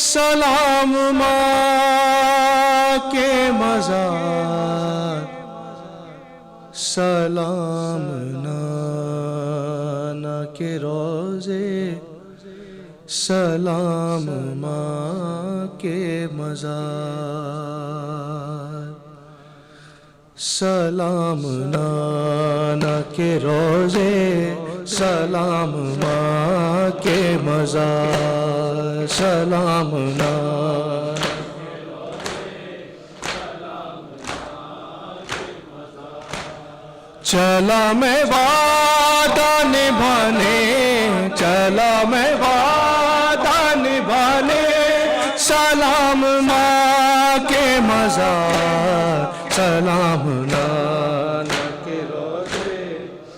سلام ماں کے مزار، سلام نانا کے روزے، سلام ماں کے مزار، سلام نانا کے روزے، سلام ماں کے مزار، سلام نانا کے روزے، سلام ماں کے مزار. چلا میں وعدہ نبھانے، چلا میں وعدہ نبھانے، سلام ماں کے مزار، سلام نانا کے روزے،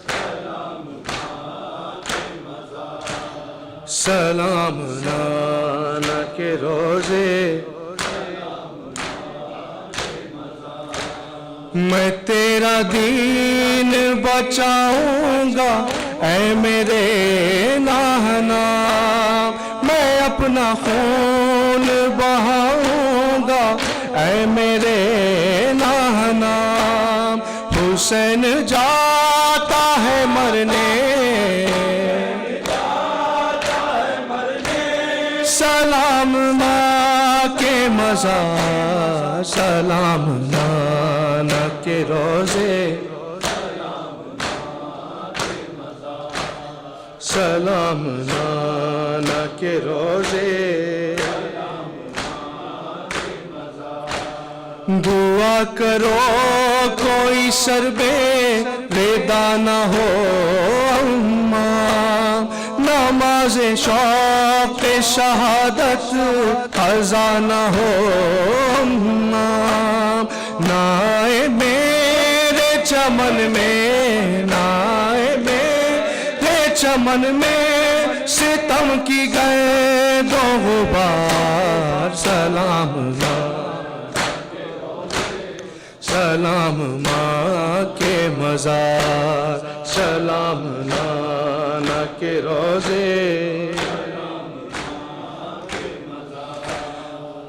سلام ماں کے مزار، سلام نانا کے روزے، میں تیرا دین بچاؤں گا اے میرے نانا، میں اپنا خون بہاؤں گا اے میرے نانا، حسین جاتا ہے مرنے، سلام ماں کے مزار، سلام نانا کے روزے، سلام نانا کے روزے، دعا کرو کوئی سربے ریدا نہ ہو اماں، نماز شوق شہادت قضا نہ ہو اماں، نائے میرے چمن میں، نائے میرے چمن میں ستم کی گئے دو غبار، سلام سلام ماں کے مزار، سلام نانا کے روزے،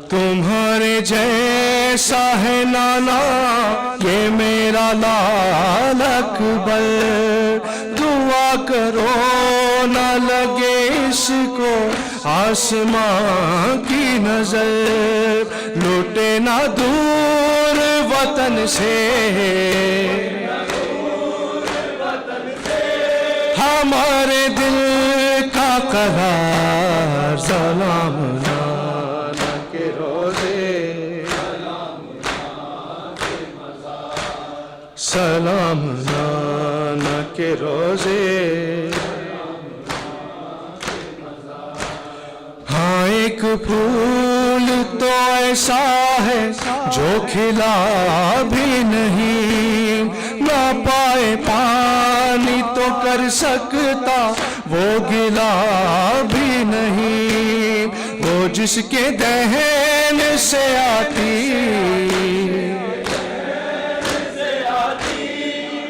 تمہارے جیسا ہے نانا یہ میرا لال اکبر، دعا کرو نہ لگے اس کو آسمان کی نظر، لوٹے نہ دور وطن سے ہمارے دل کا قرار، سلام نانا کے روزے، سلام نانا کے روزے، ہاں ایک پھول تو ایسا ہے جو کھلا بھی نہیں، نہ پائے پانی تو کر سکتا وہ گلا بھی نہیں، وہ جس کے دہن سے آتی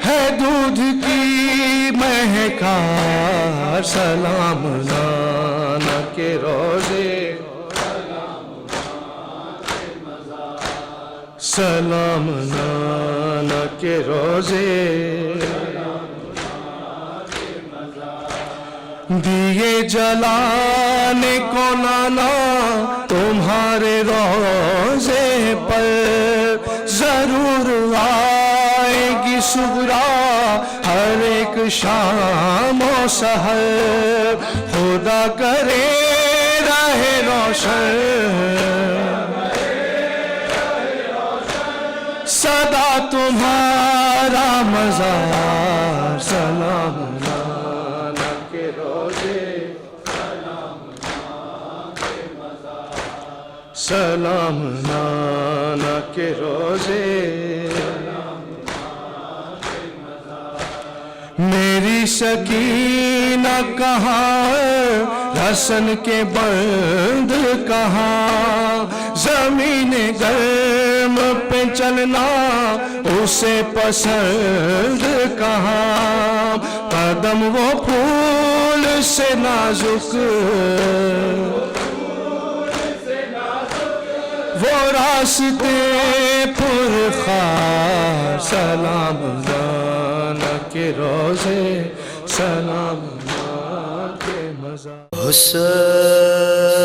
ہے دودھ کی مہکار، سلام نانا کے روزے، سلام نانا کے روزے، دیے جلانے کو نانا تمہارے روزے پر، ضرور آئے گی صبح ہر ایک شام و سحر، خدا کرے رہے روشن صدا تمہارا مزار، سلام نانا کے روزے، سلام نانا کے روزے، میری سکینہ کہاں، حسن کے بند کہاں، زمین گرم پہ چلنا اسے پسند کہاں، قدم وہ پھول سے نازک وہ راستے پرخار، سلام نانا کے روزے، سلام نانا کے مزار، حسین